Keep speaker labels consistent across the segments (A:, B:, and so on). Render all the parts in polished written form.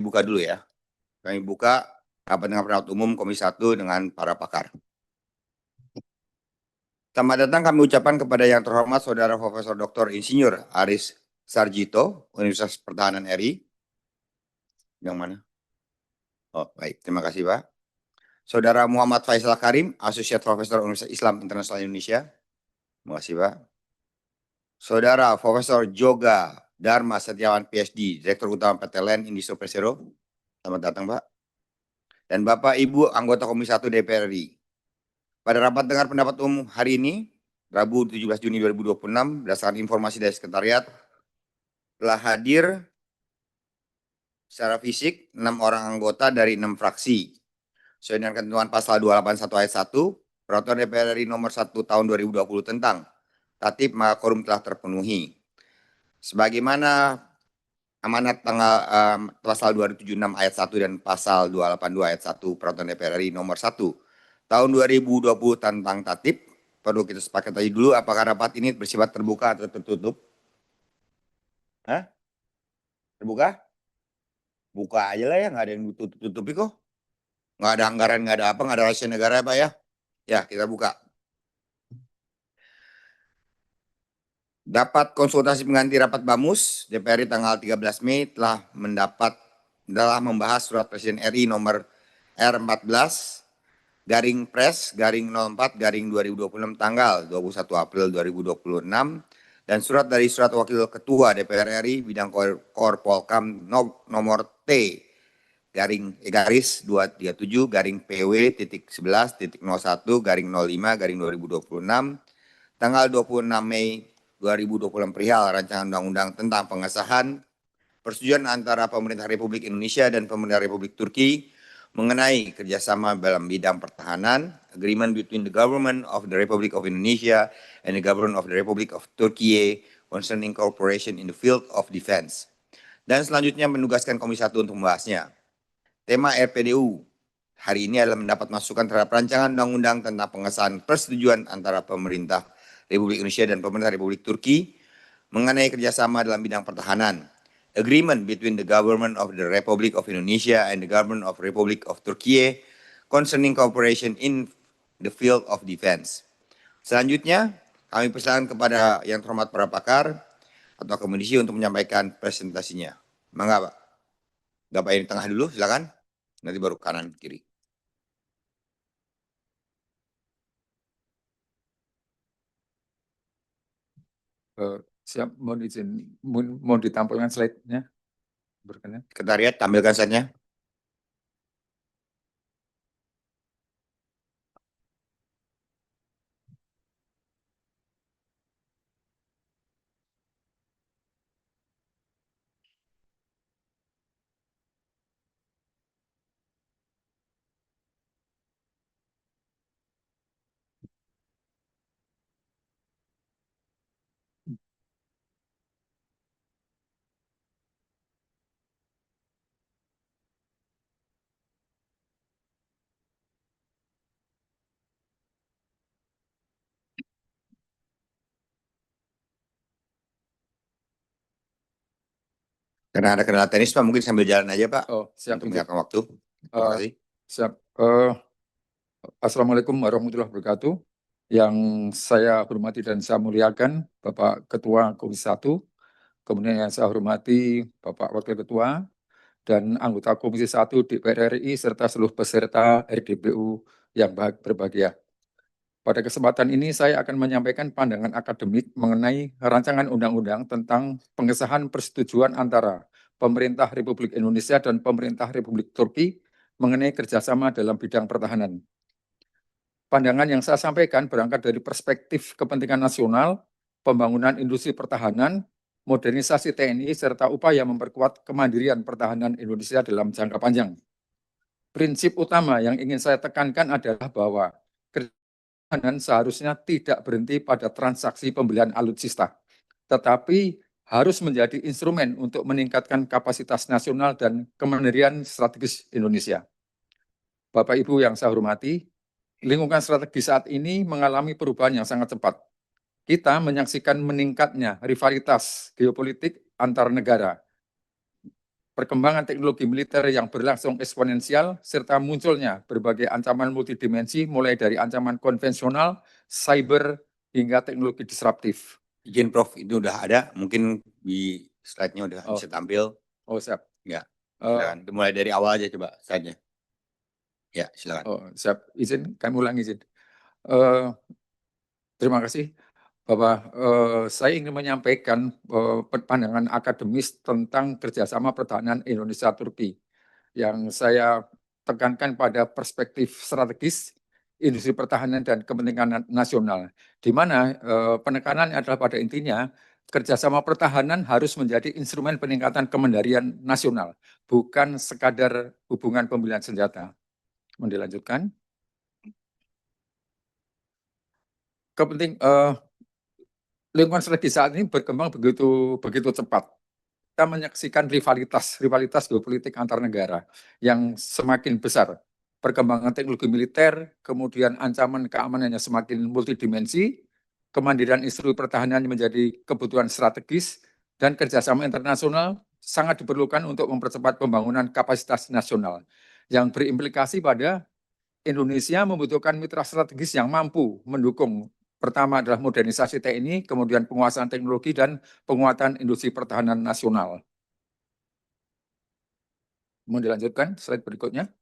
A: Buka dulu ya. Kami buka rapat dengan pendapat umum Komisi 1 dengan para pakar. Selamat datang kami ucapkan kepada yang terhormat Saudara Profesor Dr. Insinyur Aris Sarjito, Universitas Pertahanan RI. Yang mana? Oh, baik. Terima kasih, Pak. Saudara Muhammad Faisal Karim, Associate Professor Universitas Islam Internasional Indonesia. Terima kasih, Pak. Saudara Profesor Joga Dharma Setiawan, PhD, Direktur Utama PT LEN Industri Persero. Selamat datang, Pak. Dan Bapak Ibu anggota Komisi 1 DPR RI. Pada rapat dengar pendapat umum hari ini, Rabu 17 Juni 2026, berdasarkan informasi dari Sekretariat, telah hadir secara fisik 6 orang anggota dari 6 fraksi. Sesuai dengan ketentuan pasal 281 ayat 1, Peraturan DPR RI nomor 1 tahun 2020 tentang tatib, maka quorum telah terpenuhi. Sebagaimana amanat pasal 276 ayat 1 dan pasal 282 ayat 1 Peraturan DPR RI nomor 1 tahun 2020 tentang tatib, perlu kita sepakati dulu apakah rapat ini bersifat terbuka atau tertutup? Hah? Terbuka? Buka aja lah ya, nggak ada yang tutup-tutupi kok. Nggak ada anggaran, nggak ada apa, nggak ada rahasia negara ya Pak ya. Ya, kita buka. Dapat konsultasi pengganti rapat BAMUS, DPR RI tanggal 13 Mei telah membahas surat Presiden RI nomor R14 garing pres garing 04 garing 2026 tanggal 21 April 2026 dan surat dari surat Wakil Ketua DPR RI bidang Korpolkam nomor T garis 237 garing PW titik 11 titik 01 garing 05 garing 2026 tanggal 26 Mei 2026 perihal rancangan undang-undang tentang pengesahan persetujuan antara pemerintah Republik Indonesia dan pemerintah Republik Turki mengenai kerjasama dalam bidang pertahanan, agreement between the government of the Republic of Indonesia and the government of the Republic of Turkey concerning cooperation in the field of defense. Dan selanjutnya menugaskan Komisi 1 untuk membahasnya. Tema RPDU hari ini adalah mendapat masukan terhadap rancangan undang-undang tentang pengesahan persetujuan antara pemerintah Republik Indonesia dan pemerintah Republik Turki mengenai kerjasama dalam bidang pertahanan. Agreement between the government of the Republic of Indonesia and the government of Republic of Turkey concerning cooperation in the field of defense. Selanjutnya, kami persilakan kepada yang terhormat para pakar atau komisi untuk menyampaikan presentasinya. Mangga Pak. Bapak yang di tengah dulu, silakan. Nanti baru kanan kiri.
B: Siap, mohon ditampilkan slide-nya. Berkenan.
A: Sekretariat, tampilkan slide-nya. Karena ada kendala teknis Pak, mungkin sambil jalan aja Pak.
B: Oh, siap,
A: untuk menyiapkan waktu. Terima kasih.
B: Siap. Assalamualaikum warahmatullahi wabarakatuh. Yang saya hormati dan saya muliakan Bapak Ketua Komisi 1, kemudian yang saya hormati Bapak Wakil Ketua dan anggota Komisi 1 DPR RI serta seluruh peserta RDPU yang berbahagia. Pada kesempatan ini saya akan menyampaikan pandangan akademik mengenai rancangan undang-undang tentang pengesahan persetujuan antara pemerintah Republik Indonesia dan pemerintah Republik Turki mengenai kerjasama dalam bidang pertahanan. Pandangan yang saya sampaikan berangkat dari perspektif kepentingan nasional, pembangunan industri pertahanan, modernisasi TNI, serta upaya memperkuat kemandirian pertahanan Indonesia dalam jangka panjang. Prinsip utama yang ingin saya tekankan adalah bahwa pertahanan seharusnya tidak berhenti pada transaksi pembelian alutsista, tetapi harus menjadi instrumen untuk meningkatkan kapasitas nasional dan kemandirian strategis Indonesia. Bapak Ibu yang saya hormati, lingkungan strategi saat ini mengalami perubahan yang sangat cepat. Kita menyaksikan meningkatnya rivalitas geopolitik antar negara. perkembangan teknologi militer yang berlangsung eksponensial, serta munculnya berbagai ancaman multidimensi mulai dari ancaman konvensional, cyber, hingga teknologi disruptif.
A: Izin Prof, itu udah ada, mungkin di slide-nya udah
B: Oh.
A: bisa tampil.
B: Oh, siap.
A: Ya,
B: Eh,
A: silakan. Mulai dari awal aja coba slide-nya. Ya, silakan.
B: oh, siap. Izin, kami ulang izin. Terima kasih, Bapak. Saya ingin menyampaikan pandangan akademis tentang kerjasama pertahanan Indonesia-Turki yang saya tekankan pada perspektif strategis, industri pertahanan dan kepentingan nasional, di mana penekanannya adalah pada intinya kerjasama pertahanan harus menjadi instrumen peningkatan kemandirian nasional, bukan sekadar hubungan pembelian senjata. Mau dilanjutkan? Lingkungan strategi saat ini berkembang begitu cepat. Kita menyaksikan rivalitas geopolitik antar negara yang semakin besar. Perkembangan teknologi militer, kemudian ancaman keamanannya semakin multidimensi, kemandirian industri pertahanan menjadi kebutuhan strategis, dan kerjasama internasional sangat diperlukan untuk mempercepat pembangunan kapasitas nasional yang berimplikasi pada Indonesia membutuhkan mitra strategis yang mampu mendukung. Pertama adalah modernisasi TNI, kemudian penguasaan teknologi dan penguatan industri pertahanan nasional. Mau dilanjutkan slide berikutnya.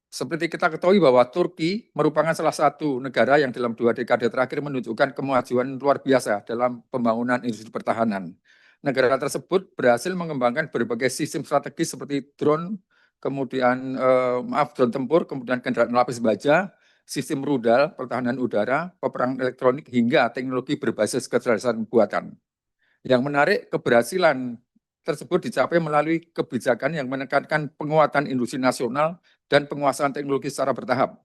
B: Seperti kita ketahui bahwa Turki merupakan salah satu negara yang dalam 2 dekade terakhir menunjukkan kemajuan luar biasa dalam pembangunan industri pertahanan. Negara tersebut berhasil mengembangkan berbagai sistem strategis seperti drone, kemudian drone tempur, kemudian kendaraan lapis baja, sistem rudal, pertahanan udara, peperangan elektronik, hingga teknologi berbasis kecerdasan buatan. Yang menarik, keberhasilan tersebut dicapai melalui kebijakan yang menekankan penguatan industri nasional dan penguasaan teknologi secara bertahap.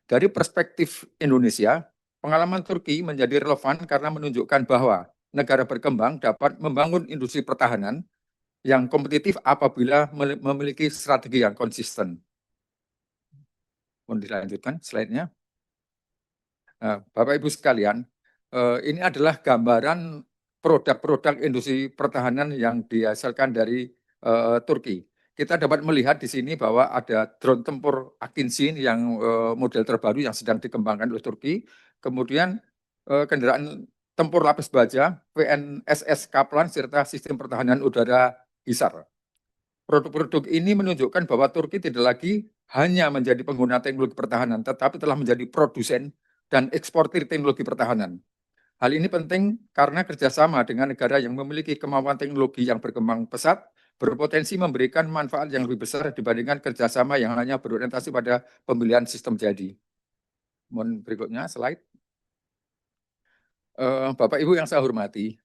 B: Dari perspektif Indonesia, pengalaman Turki menjadi relevan karena menunjukkan bahwa negara berkembang dapat membangun industri pertahanan yang kompetitif apabila memiliki strategi yang konsisten. Mohon dilanjutkan slide-nya. Bapak Ibu sekalian, ini adalah gambaran produk-produk industri pertahanan yang dihasilkan dari Turki. Kita dapat melihat di sini bahwa ada drone tempur Akinci yang model terbaru yang sedang dikembangkan oleh Turki. Kemudian kendaraan tempur lapis baja, PNSS Kaplan, serta sistem pertahanan udara Hisar. Produk-produk ini menunjukkan bahwa Turki tidak lagi hanya menjadi pengguna teknologi pertahanan, tetapi telah menjadi produsen dan eksportir teknologi pertahanan. Hal ini penting karena kerjasama dengan negara yang memiliki kemampuan teknologi yang berkembang pesat berpotensi memberikan manfaat yang lebih besar dibandingkan kerjasama yang hanya berorientasi pada pembelian sistem jadi. Mohon berikutnya slide. Bapak Ibu yang saya hormati,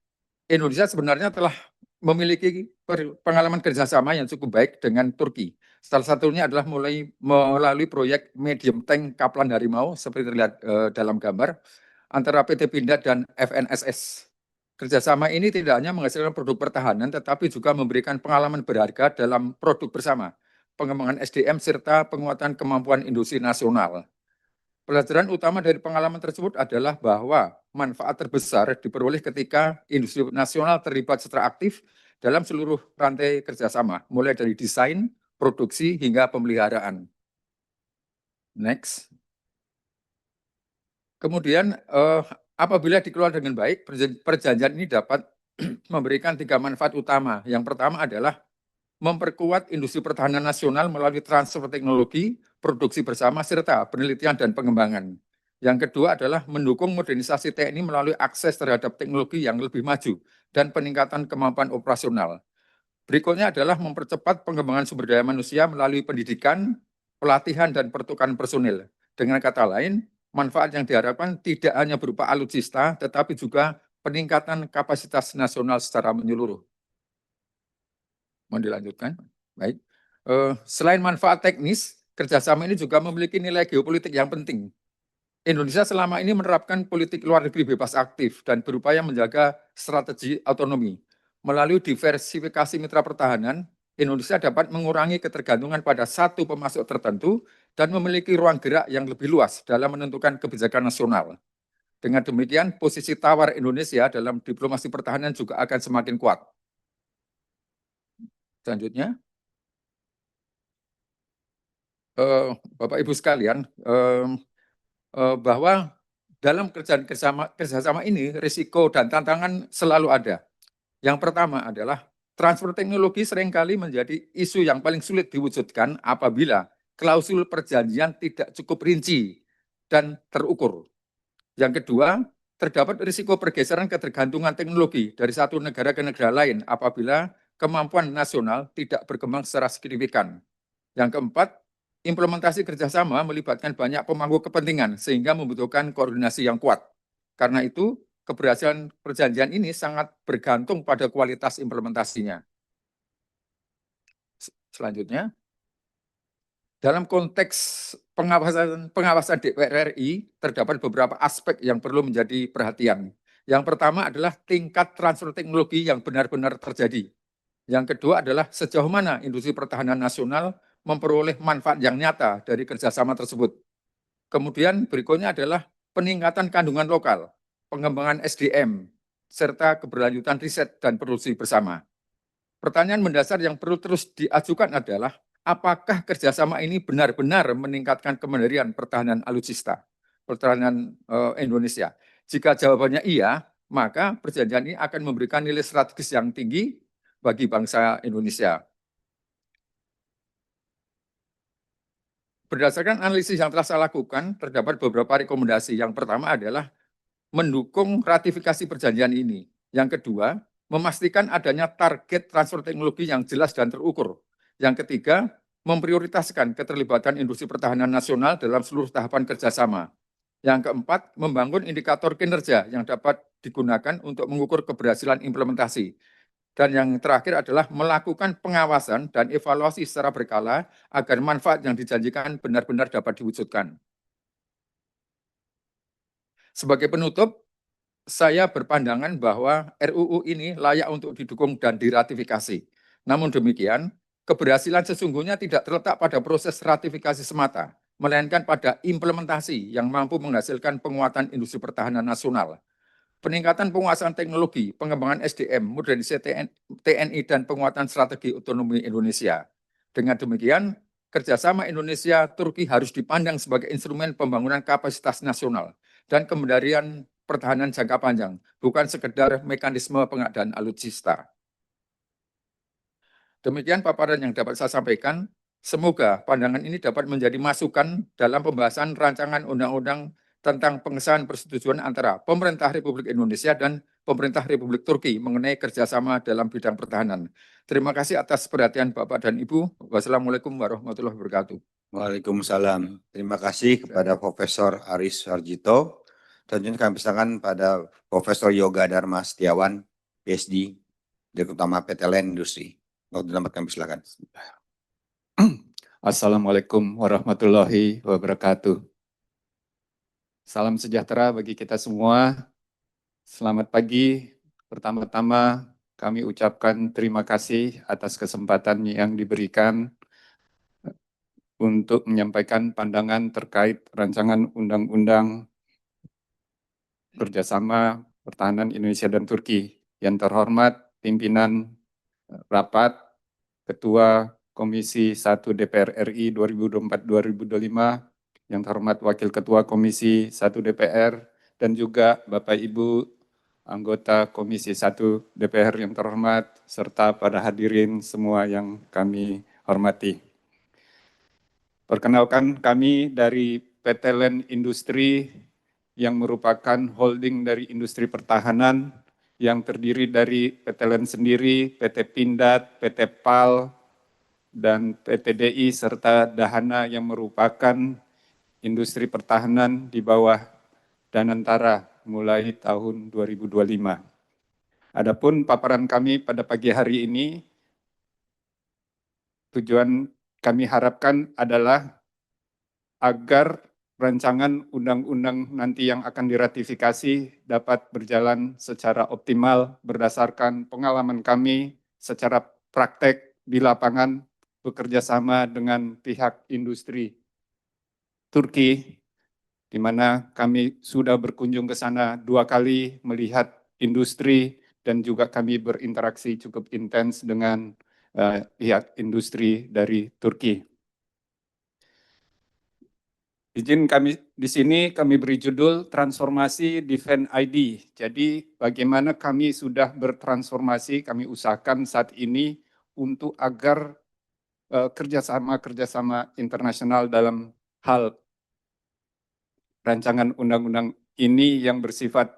B: Indonesia sebenarnya telah memiliki pengalaman kerjasama yang cukup baik dengan Turki. Salah satunya adalah melalui proyek medium tank Kaplan Harimau seperti terlihat dalam gambar antara PT Pindad dan FNSS. Kerjasama ini tidak hanya menghasilkan produk pertahanan, tetapi juga memberikan pengalaman berharga dalam produk bersama, pengembangan SDM, serta penguatan kemampuan industri nasional. Pelajaran utama dari pengalaman tersebut adalah bahwa manfaat terbesar diperoleh ketika industri nasional terlibat secara aktif dalam seluruh rantai kerjasama, mulai dari desain, produksi, hingga pemeliharaan. Next. Kemudian, apabila dikelola dengan baik, perjanjian ini dapat memberikan 3 manfaat utama. Yang pertama adalah memperkuat industri pertahanan nasional melalui transfer teknologi, produksi bersama, serta penelitian dan pengembangan. Yang kedua adalah mendukung modernisasi TNI melalui akses terhadap teknologi yang lebih maju dan peningkatan kemampuan operasional. Berikutnya adalah mempercepat pengembangan sumber daya manusia melalui pendidikan, pelatihan, dan pertukaran personil. Dengan kata lain, manfaat yang diharapkan tidak hanya berupa alutsista, tetapi juga peningkatan kapasitas nasional secara menyeluruh. Mau dilanjutkan? Baik. Selain manfaat teknis, kerjasama ini juga memiliki nilai geopolitik yang penting. Indonesia selama ini menerapkan politik luar negeri bebas aktif dan berupaya menjaga strategi autonomi. Melalui diversifikasi mitra pertahanan, Indonesia dapat mengurangi ketergantungan pada satu pemasok tertentu dan memiliki ruang gerak yang lebih luas dalam menentukan kebijakan nasional. Dengan demikian, posisi tawar Indonesia dalam diplomasi pertahanan juga akan semakin kuat. Selanjutnya, Bapak Ibu sekalian, bahwa dalam kerjasama ini risiko dan tantangan selalu ada. Yang pertama adalah transfer teknologi seringkali menjadi isu yang paling sulit diwujudkan apabila klausul perjanjian tidak cukup rinci dan terukur. Yang kedua, terdapat risiko pergeseran ketergantungan teknologi dari satu negara ke negara lain apabila kemampuan nasional tidak berkembang secara signifikan. Yang keempat, implementasi kerjasama melibatkan banyak pemangku kepentingan sehingga membutuhkan koordinasi yang kuat. Karena itu, keberhasilan perjanjian ini sangat bergantung pada kualitas implementasinya. Selanjutnya, dalam konteks pengawasan DPR RI, terdapat beberapa aspek yang perlu menjadi perhatian. Yang pertama adalah tingkat transfer teknologi yang benar-benar terjadi. Yang kedua adalah sejauh mana industri pertahanan nasional memperoleh manfaat yang nyata dari kerjasama tersebut. Kemudian berikutnya adalah peningkatan kandungan lokal, pengembangan SDM, serta keberlanjutan riset dan produksi bersama. Pertanyaan mendasar yang perlu terus diajukan adalah, apakah kerjasama ini benar-benar meningkatkan kemandirian pertahanan alutsista, pertahanan Indonesia? Jika jawabannya iya, maka perjanjian ini akan memberikan nilai strategis yang tinggi bagi bangsa Indonesia. Berdasarkan analisis yang telah saya lakukan, terdapat beberapa rekomendasi. Yang pertama adalah mendukung ratifikasi perjanjian ini. Yang kedua, memastikan adanya target transfer teknologi yang jelas dan terukur. Yang ketiga, memprioritaskan keterlibatan industri pertahanan nasional dalam seluruh tahapan kerjasama. Yang keempat, membangun indikator kinerja yang dapat digunakan untuk mengukur keberhasilan implementasi. Dan yang terakhir adalah melakukan pengawasan dan evaluasi secara berkala agar manfaat yang dijanjikan benar-benar dapat diwujudkan. Sebagai penutup, saya berpandangan bahwa RUU ini layak untuk didukung dan diratifikasi. Namun demikian, keberhasilan sesungguhnya tidak terletak pada proses ratifikasi semata, melainkan pada implementasi yang mampu menghasilkan penguatan industri pertahanan nasional. Peningkatan penguasaan teknologi, pengembangan SDM, modernisasi TNI, dan penguatan strategi otonomi Indonesia. Dengan demikian, kerjasama Indonesia-Turki harus dipandang sebagai instrumen pembangunan kapasitas nasional dan kemandirian pertahanan jangka panjang, bukan sekedar mekanisme pengadaan alutsista. Demikian paparan yang dapat saya sampaikan. Semoga pandangan ini dapat menjadi masukan dalam pembahasan rancangan undang-undang tentang pengesahan persetujuan antara pemerintah Republik Indonesia dan pemerintah Republik Turki mengenai kerjasama dalam bidang pertahanan. Terima kasih atas perhatian Bapak dan Ibu. Wassalamualaikum warahmatullahi wabarakatuh.
A: Waalaikumsalam. Terima kasih kepada Profesor Aris Sarjito. Selanjutnya kami persilakan pada Profesor Yoga Dharma Setiawan, PhD, Direktur Utama PT Len Industri. Waktu dapat kami persilakan.
C: Assalamualaikum warahmatullahi wabarakatuh. Salam sejahtera bagi kita semua. Selamat pagi. Pertama-tama kami ucapkan terima kasih atas kesempatan yang diberikan untuk menyampaikan pandangan terkait rancangan undang-undang kerjasama pertahanan Indonesia dan Turki. Yang terhormat pimpinan rapat, Ketua Komisi 1 DPR RI 2024-2025, yang terhormat Wakil Ketua Komisi 1 DPR, dan juga Bapak Ibu anggota Komisi 1 DPR yang terhormat, serta pada hadirin semua yang kami hormati. Perkenalkan, kami dari PT Len Industri yang merupakan holding dari industri pertahanan yang terdiri dari PT Len sendiri, PT Pindad, PT PAL, dan PT DI serta Dahana yang merupakan industri pertahanan di bawah Danantara mulai tahun 2025. Adapun paparan kami pada pagi hari ini, tujuan kami harapkan adalah agar rancangan undang-undang nanti yang akan diratifikasi dapat berjalan secara optimal berdasarkan pengalaman kami secara praktek di lapangan bekerja sama dengan pihak industri Turki, di mana kami sudah berkunjung ke sana 2 kali melihat industri dan juga kami berinteraksi cukup intens dengan pihak industri dari Turki. Izin kami di sini kami beri judul Transformasi Defense ID. Jadi bagaimana kami sudah bertransformasi, kami usahakan saat ini untuk agar kerjasama internasional dalam hal rancangan undang-undang ini yang bersifat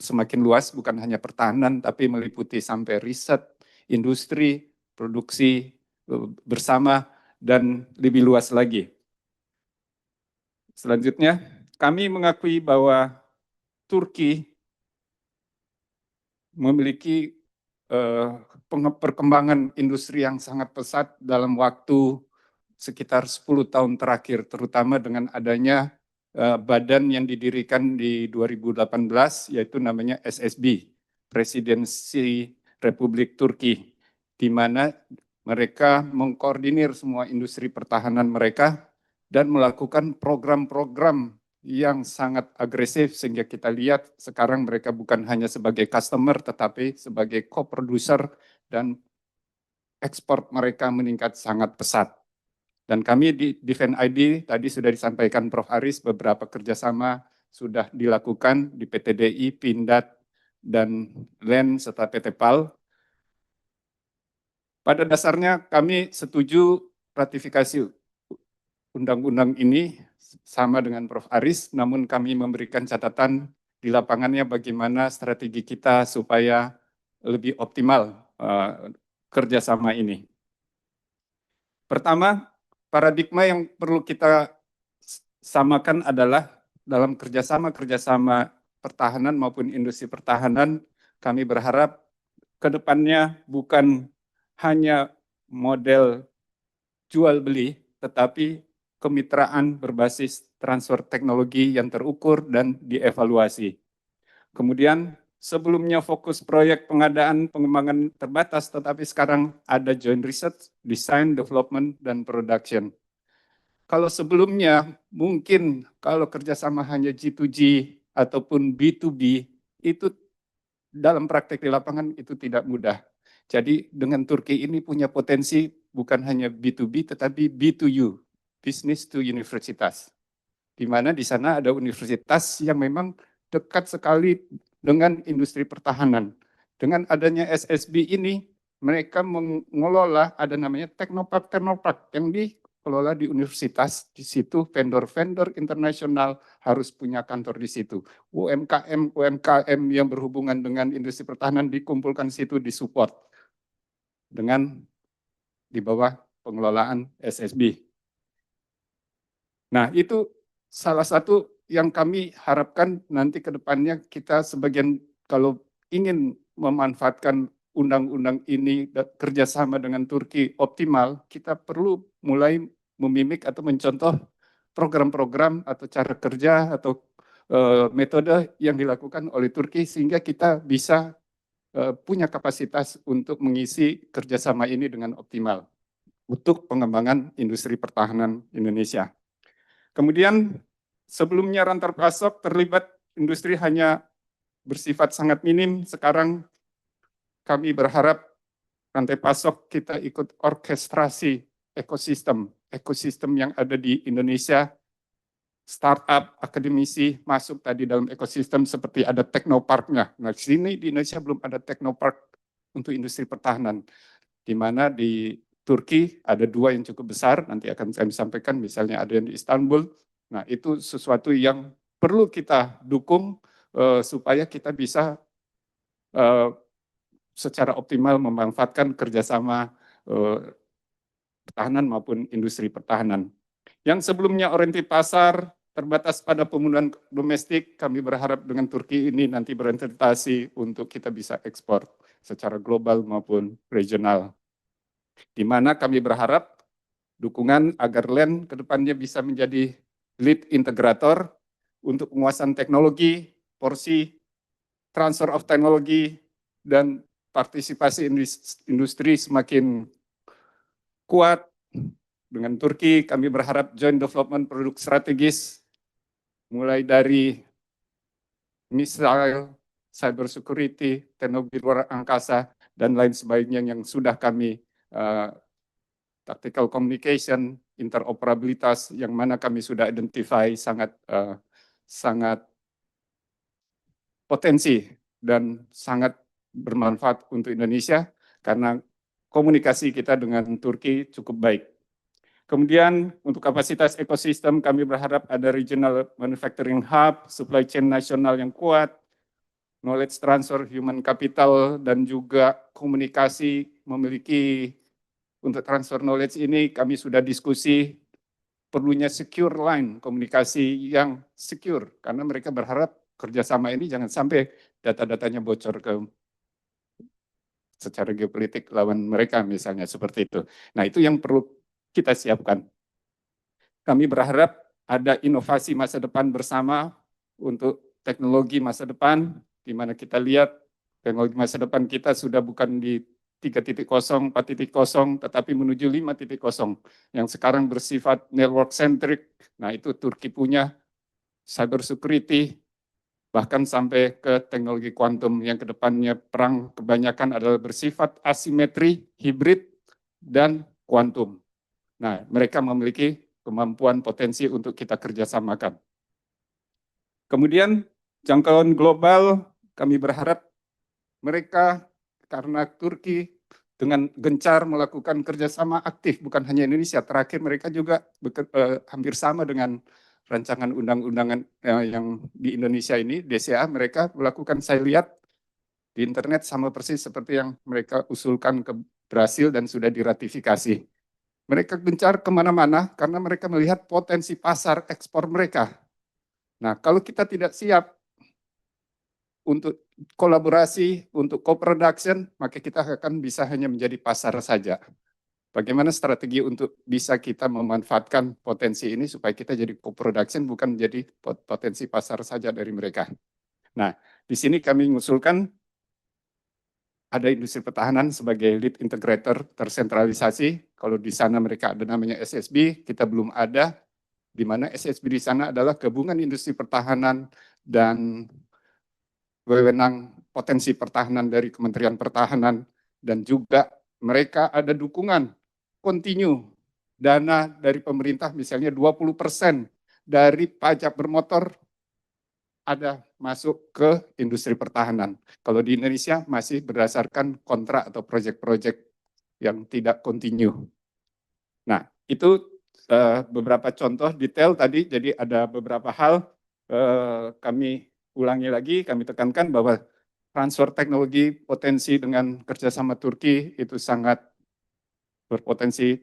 C: semakin luas, bukan hanya pertahanan, tapi meliputi sampai riset, industri, produksi bersama, dan lebih luas lagi. Selanjutnya, kami mengakui bahwa Turki memiliki perkembangan industri yang sangat pesat dalam waktu sekitar 10 tahun terakhir, terutama dengan adanya badan yang didirikan di 2018, yaitu namanya SSB, Presidensi Republik Turki, di mana mereka mengkoordinir semua industri pertahanan mereka dan melakukan program-program yang sangat agresif sehingga kita lihat sekarang mereka bukan hanya sebagai customer tetapi sebagai co-producer dan ekspor mereka meningkat sangat pesat. Dan kami di Defense ID tadi sudah disampaikan Prof. Aris, beberapa kerjasama sudah dilakukan di PTDI, Pindad, dan LEN serta PT PAL. Pada dasarnya kami setuju ratifikasi undang-undang ini sama dengan Prof. Aris, namun kami memberikan catatan di lapangannya bagaimana strategi kita supaya lebih optimal kerjasama ini. Pertama, paradigma yang perlu kita samakan adalah dalam kerjasama pertahanan maupun industri pertahanan, kami berharap ke depannya bukan hanya model jual beli, tetapi kemitraan berbasis transfer teknologi yang terukur dan dievaluasi. Kemudian sebelumnya fokus proyek pengadaan pengembangan terbatas, tetapi sekarang ada joint research, design, development, dan production. Kalau sebelumnya mungkin kalau kerjasama hanya G2G ataupun B2B, itu dalam praktek di lapangan itu tidak mudah. Jadi dengan Turki ini punya potensi bukan hanya B2B tetapi B2U, business to universitas. Di mana di sana ada universitas yang memang dekat sekali dengan industri pertahanan. Dengan adanya SSB ini, mereka mengelola ada namanya teknopark yang dikelola di universitas. Di situ vendor-vendor internasional harus punya kantor di situ. UMKM yang berhubungan dengan industri pertahanan dikumpulkan di situ, disupport dengan di bawah pengelolaan SSB. Nah, itu salah satu yang kami harapkan nanti ke depannya kita sebagian kalau ingin memanfaatkan undang-undang ini kerjasama dengan Turki optimal, kita perlu mulai memimik atau mencontoh program-program atau cara kerja atau metode yang dilakukan oleh Turki sehingga kita bisa punya kapasitas untuk mengisi kerjasama ini dengan optimal untuk pengembangan industri pertahanan Indonesia. Kemudian sebelumnya rantai pasok terlibat industri hanya bersifat sangat minim, sekarang kami berharap rantai pasok kita ikut orkestrasi ekosistem yang ada di Indonesia, startup, akademisi masuk tadi dalam ekosistem seperti ada teknoparknya. Nah, di sini di Indonesia belum ada teknopark untuk industri pertahanan, di mana di Turki ada 2 yang cukup besar, nanti akan saya sampaikan, misalnya ada yang di Istanbul. Nah, itu sesuatu yang perlu kita dukung supaya kita bisa secara optimal memanfaatkan kerjasama pertahanan maupun industri pertahanan. Yang sebelumnya orientasi pasar terbatas pada pemenuhan domestik, kami berharap dengan Turki ini nanti berorientasi untuk kita bisa ekspor secara global maupun regional. Di mana kami berharap dukungan agar LEN ke depannya bisa menjadi lead integrator untuk penguasaan teknologi, porsi, transfer of technology, dan partisipasi industri semakin kuat. Dengan Turki kami berharap joint development produk strategis mulai dari missile, cyber security, teknologi luar angkasa, dan lain sebagainya yang sudah kami tactical communication, interoperabilitas yang mana kami sudah identify sangat potensi dan sangat bermanfaat untuk Indonesia karena komunikasi kita dengan Turki cukup baik. Kemudian untuk kapasitas ekosistem kami berharap ada regional manufacturing hub, supply chain nasional yang kuat, knowledge transfer, human capital, dan juga komunikasi memiliki untuk transfer knowledge ini kami sudah diskusi perlunya secure line komunikasi yang secure karena mereka berharap kerjasama ini jangan sampai data-datanya bocor ke secara geopolitik lawan mereka misalnya seperti itu. Nah itu yang perlu kita siapkan. Kami berharap ada inovasi masa depan bersama untuk teknologi masa depan, di mana kita lihat teknologi masa depan kita sudah bukan di 3.0, 4.0, tetapi menuju 5.0, yang sekarang bersifat network centric. Nah itu Turki punya cyber security, bahkan sampai ke teknologi kuantum yang kedepannya perang kebanyakan adalah bersifat asimetri, hibrid, dan kuantum. Nah mereka memiliki kemampuan potensi untuk kita kerjasamakan. Kemudian jangkauan global kami berharap mereka karena Turki dengan gencar melakukan kerjasama aktif, bukan hanya Indonesia, terakhir mereka juga hampir sama dengan rancangan undang-undangan yang di Indonesia ini, DCA, mereka melakukan, saya lihat di internet sama persis seperti yang mereka usulkan ke Brasil dan sudah diratifikasi. Mereka gencar kemana-mana karena mereka melihat potensi pasar ekspor mereka. Nah, kalau kita tidak siap untuk kolaborasi, untuk co-production, maka kita akan bisa hanya menjadi pasar saja. Bagaimana strategi untuk bisa kita memanfaatkan potensi ini supaya kita jadi co-production, bukan menjadi potensi pasar saja dari mereka. Nah, di sini kami mengusulkan ada industri pertahanan sebagai lead integrator tersentralisasi. Kalau di sana mereka ada namanya SSB, kita belum ada, di mana SSB di sana adalah gabungan industri pertahanan dan wewenang potensi pertahanan dari Kementerian Pertahanan, dan juga mereka ada dukungan kontinu dana dari pemerintah, misalnya 20% dari pajak bermotor ada masuk ke industri pertahanan. Kalau di Indonesia masih berdasarkan kontrak atau proyek-proyek yang tidak kontinu. Nah, itu beberapa contoh detail tadi, jadi ada beberapa hal kami ulangi lagi, kami tekankan bahwa transfer teknologi potensi dengan kerjasama Turki itu sangat berpotensi,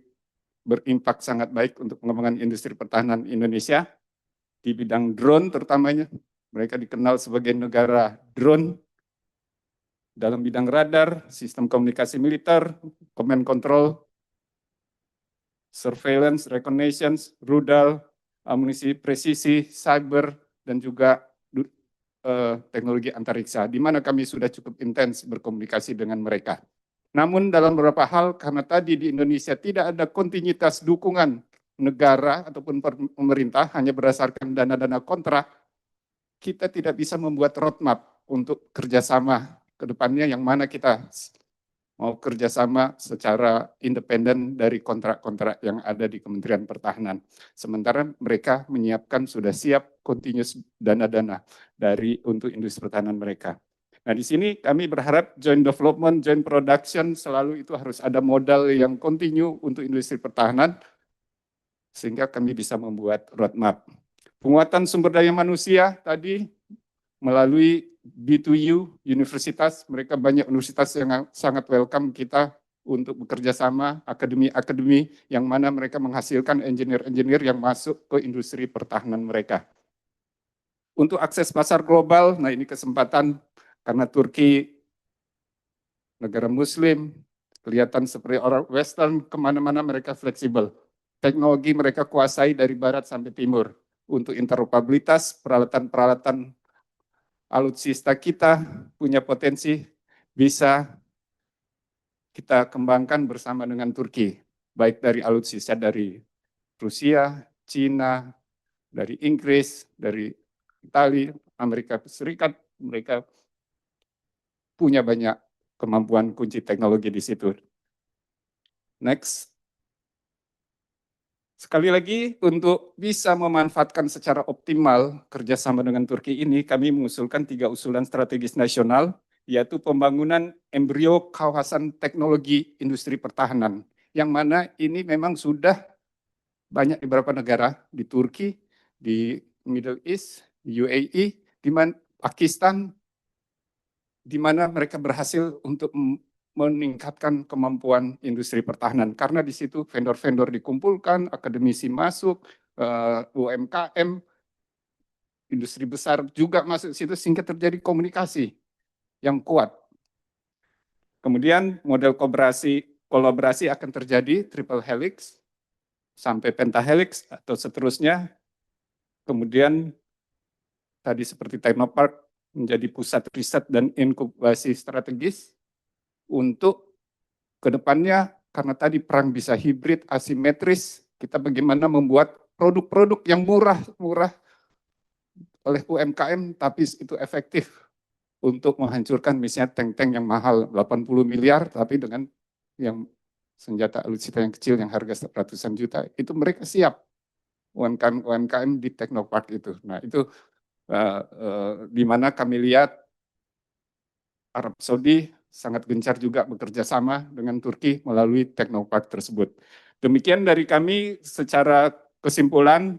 C: berimpak sangat baik untuk pengembangan industri pertahanan Indonesia. Di bidang drone terutamanya, mereka dikenal sebagai negara drone dalam bidang radar, sistem komunikasi militer, command control, surveillance, reconnaissance, rudal, amunisi presisi, cyber, dan juga teknologi antariksa, di mana kami sudah cukup intens berkomunikasi dengan mereka. Namun dalam beberapa hal, karena tadi di Indonesia tidak ada kontinuitas dukungan negara ataupun pemerintah, hanya berdasarkan dana-dana kontrak, kita tidak bisa membuat roadmap untuk kerjasama ke depannya yang mana kita mau kerjasama secara independen dari kontrak-kontrak yang ada di Kementerian Pertahanan. Sementara mereka menyiapkan, sudah siap continuous dana-dana untuk industri pertahanan mereka. Nah di sini kami berharap joint development, joint production selalu itu harus ada modal yang kontinu untuk industri pertahanan sehingga kami bisa membuat roadmap. Penguatan sumber daya manusia tadi melalui B2U universitas, mereka banyak universitas yang sangat welcome kita untuk bekerja sama, akademi-akademi yang mana mereka menghasilkan engineer-engineer yang masuk ke industri pertahanan mereka. Untuk akses pasar global, nah ini kesempatan karena Turki negara muslim, kelihatan seperti orang western, kemana-mana mereka fleksibel. Teknologi mereka kuasai dari barat sampai timur. Untuk interoperabilitas, peralatan-peralatan alutsista kita punya potensi bisa kita kembangkan bersama dengan Turki, baik dari alutsista dari Rusia, Cina, dari Inggris, dari Italia, Amerika Serikat, mereka punya banyak kemampuan kunci teknologi di situ. Next. Sekali lagi, untuk bisa memanfaatkan secara optimal kerjasama dengan Turki ini, kami mengusulkan 3 usulan strategis nasional, yaitu pembangunan embrio kawasan teknologi industri pertahanan, yang mana ini memang sudah banyak di beberapa negara, di Turki, di Middle East, di UAE, di Pakistan, di mana mereka berhasil untuk meningkatkan kemampuan industri pertahanan. Karena di situ vendor-vendor dikumpulkan, akademisi masuk, UMKM, industri besar juga masuk ke situ sehingga terjadi komunikasi yang kuat. Kemudian model kolaborasi akan terjadi triple helix sampai pentahelix atau seterusnya. Kemudian tadi seperti Technopark menjadi pusat riset dan inkubasi strategis untuk kedepannya, karena tadi perang bisa hibrid, asimetris, kita bagaimana membuat produk-produk yang murah oleh UMKM, tapi itu efektif untuk menghancurkan misalnya tank-tank yang mahal 80 miliar, tapi dengan yang senjata alutsista yang kecil yang harga ratusan juta, itu mereka siap UMKM di Technopark itu. Nah itu di mana kami lihat Arab Saudi sangat gencar juga bekerja sama dengan Turki melalui Technopark tersebut. Demikian dari kami secara kesimpulan,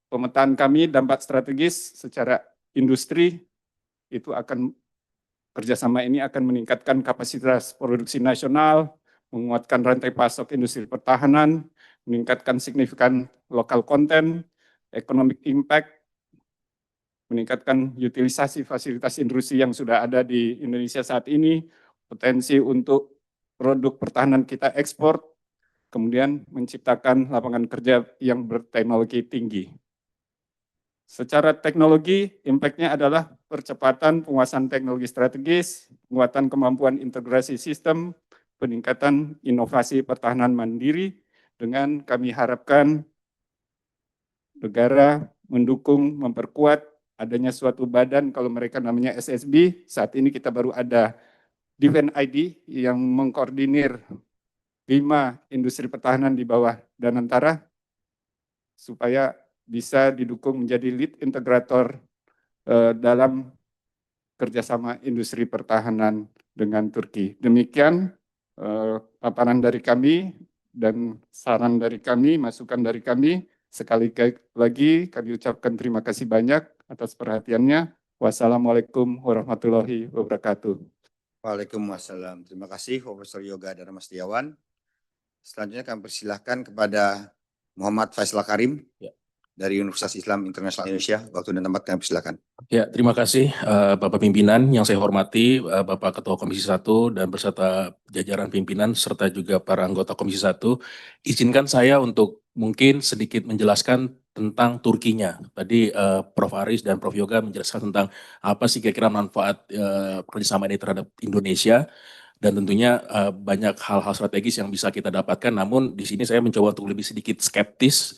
C: pemetaan kami dampak strategis secara industri itu akan kerjasama ini akan meningkatkan kapasitas produksi nasional, menguatkan rantai pasok industri pertahanan, meningkatkan signifikan lokal konten, economic impact, meningkatkan utilisasi fasilitas industri yang sudah ada di Indonesia saat ini, potensi untuk produk pertahanan kita ekspor, kemudian menciptakan lapangan kerja yang berteknologi tinggi. Secara teknologi, impact-nya adalah percepatan penguasaan teknologi strategis, penguatan kemampuan integrasi sistem, peningkatan inovasi pertahanan mandiri, dengan kami harapkan negara mendukung, memperkuat adanya suatu badan, kalau mereka namanya SSB, saat ini kita baru ada Defense ID yang mengkoordinir 5 industri pertahanan di bawah Danantara, supaya bisa didukung menjadi lead integrator dalam kerjasama industri pertahanan dengan Turki. Demikian paparan dari kami dan saran dari kami, masukan dari kami. Sekali lagi kami ucapkan terima kasih banyak atas perhatiannya. Wassalamualaikum warahmatullahi wabarakatuh.
A: Waalaikumsalam. Terima kasih Profesor Yoga Dharma Setiawan. Selanjutnya kami persilahkan kepada Muhammad Faisal Karim dari Universitas Islam Internasional Indonesia. Waktu dan tempat kami persilahkan.
D: Ya, terima kasih Bapak Pimpinan yang saya hormati, Bapak Ketua Komisi 1 dan beserta jajaran pimpinan serta juga para anggota Komisi 1. Izinkan saya untuk mungkin sedikit menjelaskan tentang Turkinya. Tadi Prof. Aris dan Prof. Yoga menjelaskan tentang apa sih kira-kira manfaat kerjasama ini terhadap Indonesia. Dan tentunya banyak hal-hal strategis yang bisa kita dapatkan, namun di sini saya mencoba untuk lebih sedikit skeptis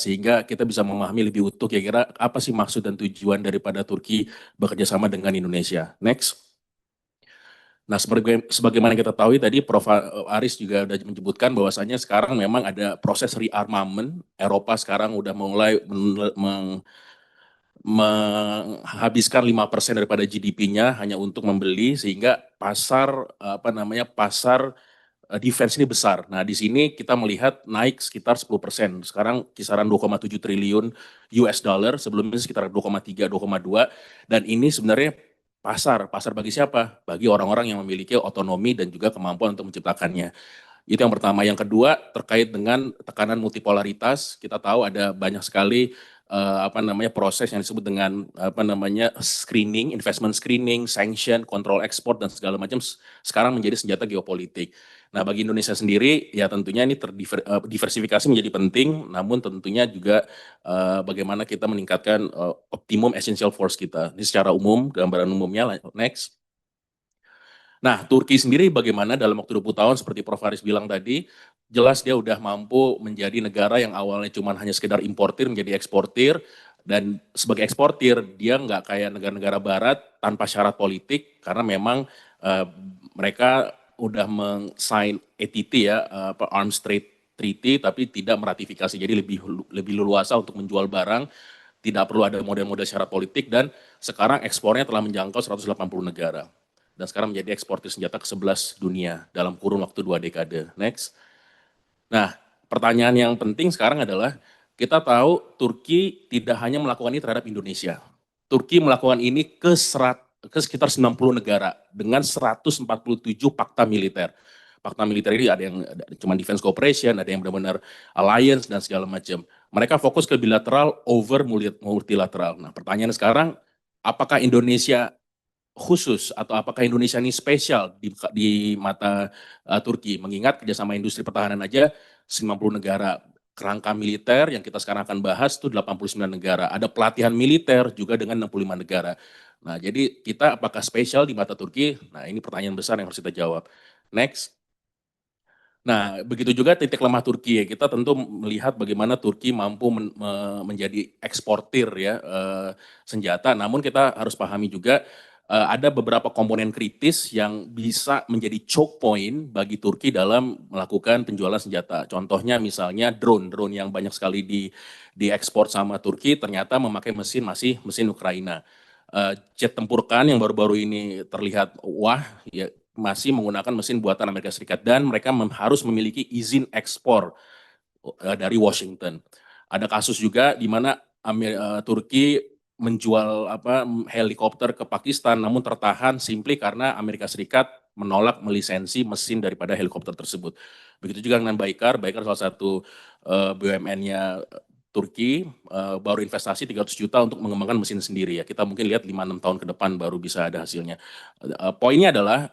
D: sehingga kita bisa memahami lebih utuh kira-kira apa sih maksud dan tujuan daripada Turki bekerja sama dengan Indonesia. Next. Nah, sebagaimana kita tahu tadi Prof. Aris juga sudah menyebutkan bahwasannya sekarang memang ada proses rearmament. Eropa sekarang udah mulai menghabiskan 5% daripada GDP-nya hanya untuk membeli, sehingga pasar pasar defense ini besar. Nah, di sini kita melihat naik sekitar 10%. Sekarang kisaran 2,7 triliun US dollar, sebelumnya sekitar 2,3, 2,2. Dan ini sebenarnya pasar bagi siapa? Bagi orang-orang yang memiliki otonomi dan juga kemampuan untuk menciptakannya. Itu yang pertama. Yang kedua terkait dengan tekanan multipolaritas. Kita tahu ada banyak sekali proses yang disebut dengan screening, investment screening, sanction, kontrol ekspor dan segala macam sekarang menjadi senjata geopolitik. Nah, bagi Indonesia sendiri ya tentunya ini diversifikasi menjadi penting, namun tentunya juga bagaimana kita meningkatkan optimum essential force kita. Ini secara umum, gambaran umumnya. Next. Nah, Turki sendiri bagaimana dalam waktu 20 tahun seperti Prof. Aris bilang tadi, jelas dia udah mampu menjadi negara yang awalnya cuma hanya sekedar importir menjadi eksportir, dan sebagai eksportir dia nggak kayak negara-negara barat tanpa syarat politik, karena memang mereka udah meng-sign ATT ya, Arms Trade Treaty, tapi tidak meratifikasi. Jadi lebih leluasa untuk menjual barang, tidak perlu ada model-model syarat politik, dan sekarang ekspornya telah menjangkau 180 negara. Dan sekarang menjadi eksportir senjata ke-11 dunia dalam kurun waktu 2 dekade. Next. Nah, pertanyaan yang penting sekarang adalah, kita tahu Turki tidak hanya melakukan ini terhadap Indonesia. Turki melakukan ini ke sekitar 90 negara dengan 147 fakta militer. Fakta militer ini ada yang cuma defense cooperation, ada yang benar-benar alliance dan segala macam. Mereka fokus ke bilateral over multilateral. Nah, pertanyaan sekarang, apakah Indonesia khusus atau apakah Indonesia ini spesial di mata Turki, mengingat kerjasama industri pertahanan aja 90 negara, kerangka militer yang kita sekarang akan bahas itu 89 negara, ada pelatihan militer juga dengan 65 negara. Nah, jadi kita apakah spesial di mata Turki? Nah, ini pertanyaan besar yang harus kita jawab. Next. Nah, begitu juga titik lemah Turki ya. Kita tentu melihat bagaimana Turki mampu menjadi eksportir ya senjata. Namun kita harus pahami juga ada beberapa komponen kritis yang bisa menjadi choke point bagi Turki dalam melakukan penjualan senjata. Contohnya misalnya drone yang banyak sekali diekspor sama Turki ternyata memakai mesin Ukraina. Jet tempur Khan yang baru-baru ini terlihat wah ya, masih menggunakan mesin buatan Amerika Serikat, dan mereka harus memiliki izin ekspor dari Washington. Ada kasus juga di mana Turki menjual helikopter ke Pakistan, namun tertahan simply karena Amerika Serikat menolak melisensi mesin daripada helikopter tersebut. Begitu juga dengan Baykar salah satu BUMN-nya Turki baru investasi 300 juta untuk mengembangkan mesin sendiri ya. Kita mungkin lihat 5-6 tahun ke depan baru bisa ada hasilnya. Poinnya adalah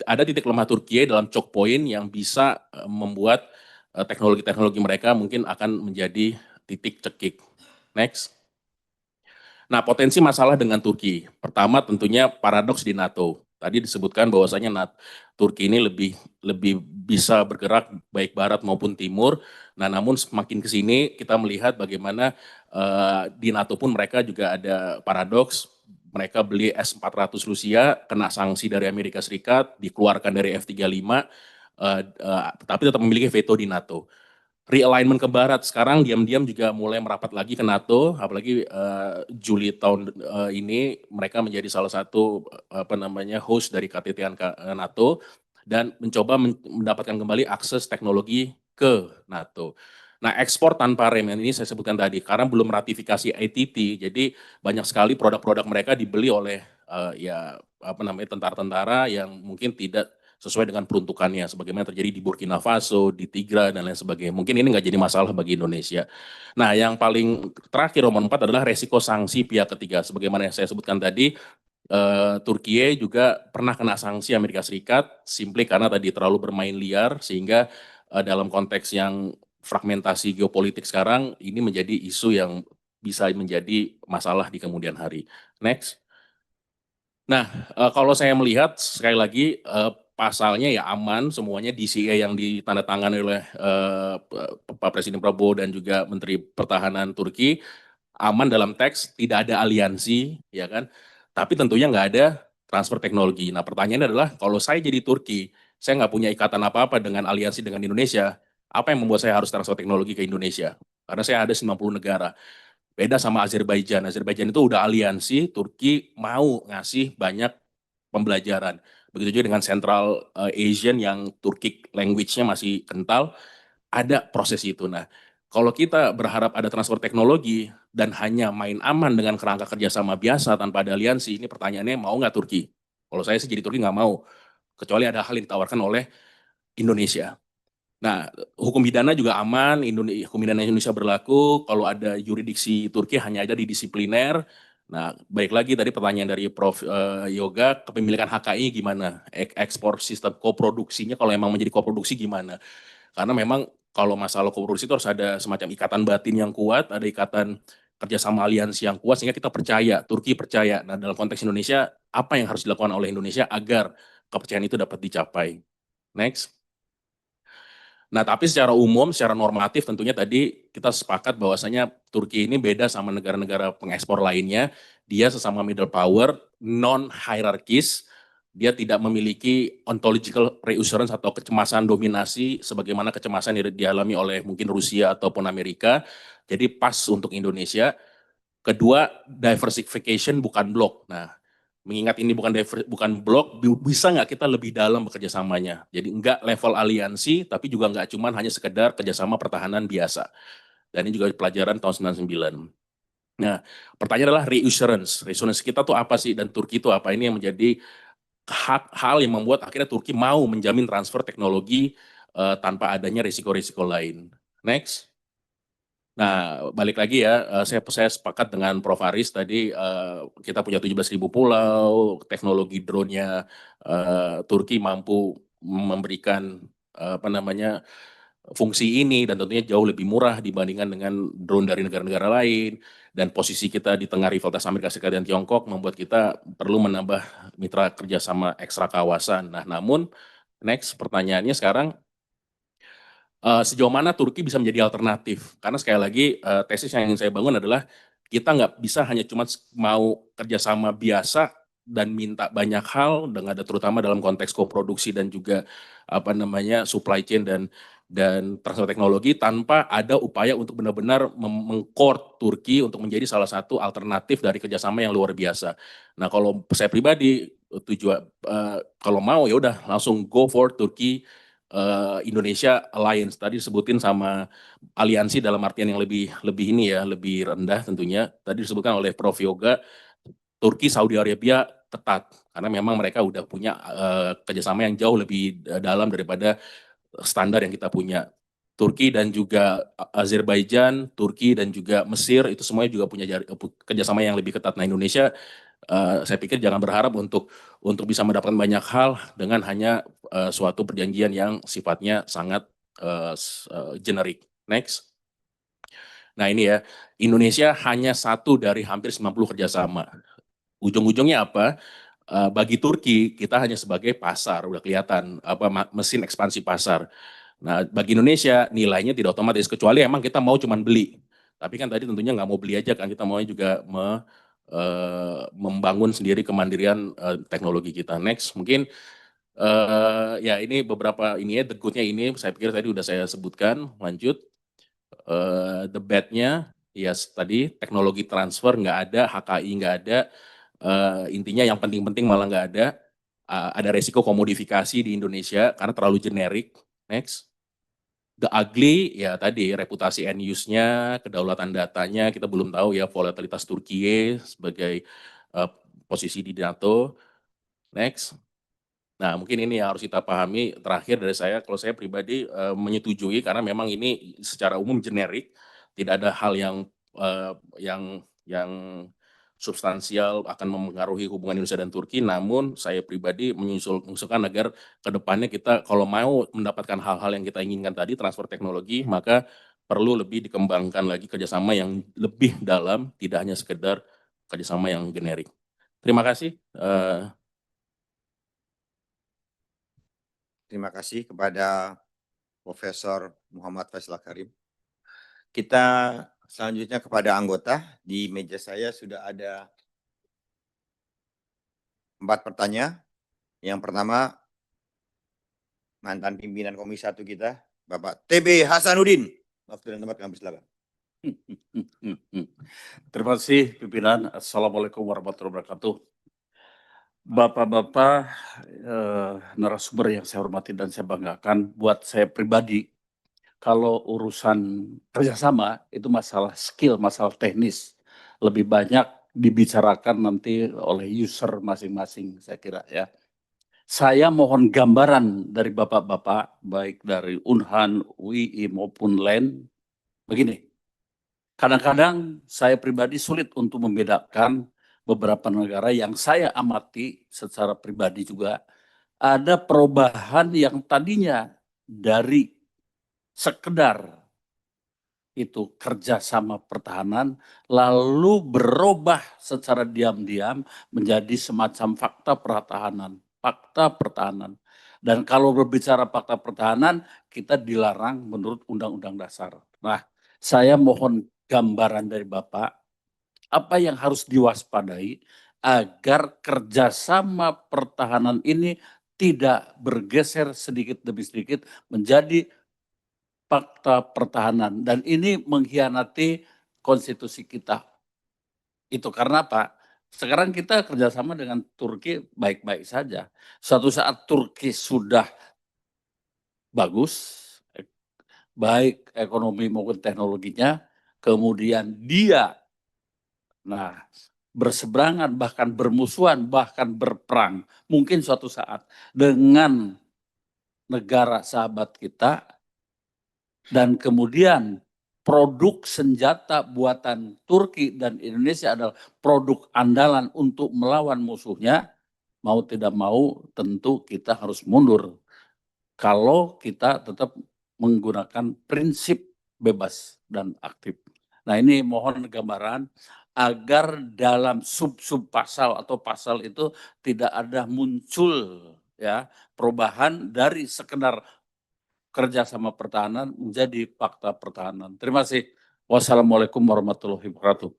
D: ada titik lemah Turki dalam choke point yang bisa membuat teknologi-teknologi mereka mungkin akan menjadi titik cekik. Next. Nah, potensi masalah dengan Turki. Pertama tentunya paradoks di NATO. Tadi disebutkan bahwasanya Turki ini lebih bisa bergerak baik barat maupun timur. Nah, namun semakin ke sini kita melihat bagaimana di NATO pun mereka juga ada paradoks. Mereka beli S-400 Rusia, kena sanksi dari Amerika Serikat, dikeluarkan dari F-35, tapi tetap memiliki veto di NATO. Realignment ke barat sekarang diam-diam juga mulai merapat lagi ke NATO, apalagi Juli tahun ini mereka menjadi salah satu host dari KTT NATO dan mencoba mendapatkan kembali akses teknologi ke NATO. Nah, ekspor tanpa rem ini saya sebutkan tadi karena belum ratifikasi ATT, jadi banyak sekali produk-produk mereka dibeli oleh tentara-tentara yang mungkin tidak sesuai dengan peruntukannya, sebagaimana terjadi di Burkina Faso, di Tigra, dan lain sebagainya. Mungkin ini nggak jadi masalah bagi Indonesia. Nah, yang paling terakhir nomor 4 adalah resiko sanksi pihak ketiga. Sebagaimana yang saya sebutkan tadi, Turkiye juga pernah kena sanksi Amerika Serikat, simply karena tadi terlalu bermain liar, sehingga dalam konteks yang fragmentasi geopolitik sekarang, ini menjadi isu yang bisa menjadi masalah di kemudian hari. Next. Nah, kalau saya melihat sekali lagi pasalnya ya aman, semuanya DCA yang ditandatangani oleh Pak Presiden Prabowo dan juga Menteri Pertahanan Turki aman dalam teks, tidak ada aliansi, ya kan? Tapi tentunya nggak ada transfer teknologi. Nah, pertanyaannya adalah kalau saya jadi Turki, saya nggak punya ikatan apa-apa dengan aliansi dengan Indonesia, apa yang membuat saya harus transfer teknologi ke Indonesia? Karena saya ada 90 negara. Beda sama Azerbaijan. Azerbaijan itu udah aliansi, Turki mau ngasih banyak pembelajaran. Begitu juga dengan Central Asian yang Turkic language-nya masih kental, ada proses itu. Nah, kalau kita berharap ada transfer teknologi dan hanya main aman dengan kerangka kerjasama biasa tanpa ada aliansi, ini pertanyaannya mau nggak Turki? Kalau saya sih jadi Turki nggak mau, kecuali ada hal yang ditawarkan oleh Indonesia. Nah, hukum pidana juga aman, hukum pidana Indonesia berlaku, kalau ada yuridiksi Turki hanya ada di disipliner. Nah, baik lagi tadi pertanyaan dari Prof. Yoga, kepemilikan HKI gimana? Ekspor sistem koproduksinya kalau memang menjadi koproduksi gimana? Karena memang kalau masalah koproduksi itu harus ada semacam ikatan batin yang kuat, ada ikatan kerjasama aliansi yang kuat, sehingga kita percaya, Turki percaya. Nah, dalam konteks Indonesia, apa yang harus dilakukan oleh Indonesia agar kepercayaan itu dapat dicapai? Next. Nah, tapi secara umum, secara normatif tentunya tadi kita sepakat bahwasanya Turki ini beda sama negara-negara pengekspor lainnya. Dia sesama middle power, non-hierarkis, dia tidak memiliki ontological reassurance atau kecemasan dominasi sebagaimana kecemasan yang dialami oleh mungkin Rusia ataupun Amerika. Jadi pas untuk Indonesia. Kedua, diversification bukan blok. Nah, mengingat ini bukan blok, bisa nggak kita lebih dalam bekerja samanya? Jadi nggak level aliansi, tapi juga nggak cuma hanya sekedar kerjasama pertahanan biasa. Dan ini juga pelajaran tahun 99. Nah, pertanyaan adalah reassurance. Reassurance kita tuh apa sih? Dan Turki itu apa? Ini yang menjadi hal yang membuat akhirnya Turki mau menjamin transfer teknologi tanpa adanya risiko-risiko lain. Next. Nah, balik lagi ya, saya sepakat dengan Prof. Aris tadi, kita punya 17.000 pulau, teknologi drone-nya Turki mampu memberikan fungsi ini dan tentunya jauh lebih murah dibandingkan dengan drone dari negara-negara lain, dan posisi kita di tengah rivalitas Amerika Serikat dan Tiongkok membuat kita perlu menambah mitra kerjasama ekstra kawasan. Nah, namun next pertanyaannya sekarang, sejauh mana Turki bisa menjadi alternatif? Karena sekali lagi tesis yang ingin saya bangun adalah kita nggak bisa hanya cuma mau kerjasama biasa dan minta banyak hal, dengan terutama dalam konteks koproduksi dan juga supply chain dan transfer teknologi, tanpa ada upaya untuk benar-benar meng-core Turki untuk menjadi salah satu alternatif dari kerjasama yang luar biasa. Nah, kalau saya pribadi kalau mau ya udah langsung go for Turki Indonesia Alliance, tadi disebutin sama aliansi dalam artian yang lebih ini ya, lebih rendah tentunya. Tadi disebutkan oleh Prof. Yoga, Turki, Saudi Arabia ketat karena memang mereka udah punya kerjasama yang jauh lebih dalam daripada standar yang kita punya. Turki dan juga Azerbaijan, Turki dan juga Mesir itu semuanya juga punya kerjasama yang lebih ketat. Nah, Indonesia saya pikir jangan berharap untuk bisa mendapatkan banyak hal dengan hanya suatu perjanjian yang sifatnya sangat generik. Next. Nah, ini ya, Indonesia hanya satu dari hampir 90 kerjasama. Ujung-ujungnya apa? Bagi Turki kita hanya sebagai pasar, udah kelihatan mesin ekspansi pasar. Nah, bagi Indonesia nilainya tidak otomatis, kecuali emang kita mau cuman beli. Tapi kan tadi tentunya nggak mau beli aja kan, kita mau juga membangun sendiri kemandirian teknologi kita. Next, mungkin ya ini beberapa ini ya, the good-nya ini saya pikir tadi udah saya sebutkan. Lanjut, the bad-nya ya tadi teknologi transfer nggak ada, HKI nggak ada, intinya yang penting-penting malah nggak ada. Ada resiko komodifikasi di Indonesia karena terlalu generik. Next. The ugly ya tadi reputasi end use-nya, kedaulatan datanya kita belum tahu ya, volatilitas Turkiye sebagai posisi di NATO. Next. Nah, mungkin ini yang harus kita pahami terakhir dari saya. Kalau saya pribadi menyetujui karena memang ini secara umum generik, tidak ada hal yang substansial akan mempengaruhi hubungan Indonesia dan Turki. Namun saya pribadi mengusulkan agar ke depannya kita kalau mau mendapatkan hal-hal yang kita inginkan tadi, transfer teknologi, maka perlu lebih dikembangkan lagi kerjasama yang lebih dalam, tidak hanya sekedar kerjasama yang generik. Terima kasih.
A: Terima kasih kepada Profesor Muhammad Faisal Karim. Kita selanjutnya kepada anggota. Di meja saya sudah ada 4 pertanyaan. Yang pertama, mantan pimpinan Komisi 1 kita, Bapak TB Hasanuddin. Waktu dan tempat kami silakan.
E: Terima kasih pimpinan. Assalamualaikum warahmatullahi wabarakatuh. Bapak-bapak narasumber yang saya hormati dan saya banggakan, buat saya pribadi, kalau urusan kerjasama itu masalah skill, masalah teknis, lebih banyak dibicarakan nanti oleh user masing-masing, saya kira ya. Saya mohon gambaran dari bapak-bapak, baik dari Unhan, UI maupun LAN, begini. Kadang-kadang saya pribadi sulit untuk membedakan beberapa negara yang saya amati secara pribadi juga, ada perubahan yang tadinya dari sekedar itu kerjasama pertahanan lalu berubah secara diam-diam menjadi semacam fakta pertahanan. Dan kalau berbicara fakta pertahanan, kita dilarang menurut Undang-Undang Dasar. Nah, saya mohon gambaran dari Bapak, apa yang harus diwaspadai agar kerjasama pertahanan ini tidak bergeser sedikit demi sedikit menjadi fakta pertahanan. Dan ini mengkhianati konstitusi kita. Itu karena apa? Sekarang kita kerjasama dengan Turki baik-baik saja. Suatu saat Turki sudah bagus, baik ekonomi maupun teknologinya, kemudian dia berseberangan, bahkan bermusuhan, bahkan berperang, mungkin suatu saat dengan negara sahabat kita, dan kemudian produk senjata buatan Turki dan Indonesia adalah produk andalan untuk melawan musuhnya, mau tidak mau tentu kita harus mundur kalau kita tetap menggunakan prinsip bebas dan aktif. Nah, ini mohon gambaran agar dalam sub-sub pasal atau pasal itu tidak ada muncul ya perubahan dari sekedar kerjasama pertahanan menjadi fakta pertahanan. Terima kasih. Wassalamualaikum warahmatullahi wabarakatuh.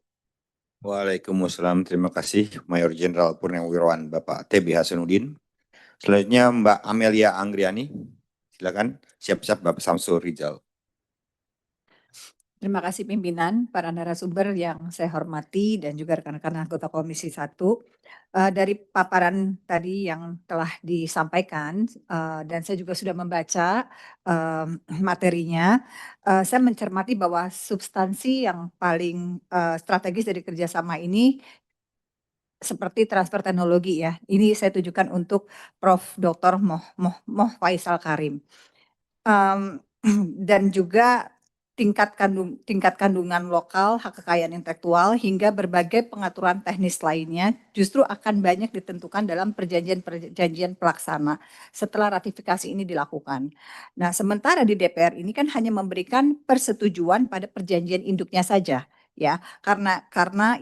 A: Waalaikumsalam. Terima kasih Mayor Jenderal Purnawirawan Bapak TB Hasanuddin. Selanjutnya Mbak Amelia Anggriani. Silakan. Siap-siap Bapak Samsul Rizal.
F: Terima kasih pimpinan, para narasumber yang saya hormati dan juga rekan-rekan anggota Komisi 1. Dari paparan tadi yang telah disampaikan dan saya juga sudah membaca materinya, saya mencermati bahwa substansi yang paling strategis dari kerjasama ini seperti transfer teknologi ya. Ini saya tujukan untuk Prof. Dr. Moh Faisal Karim. Dan juga tingkat kandungan lokal, hak kekayaan intelektual, hingga berbagai pengaturan teknis lainnya justru akan banyak ditentukan dalam perjanjian pelaksana setelah ratifikasi ini dilakukan. Nah, sementara di DPR ini kan hanya memberikan persetujuan pada perjanjian induknya saja, ya. Karena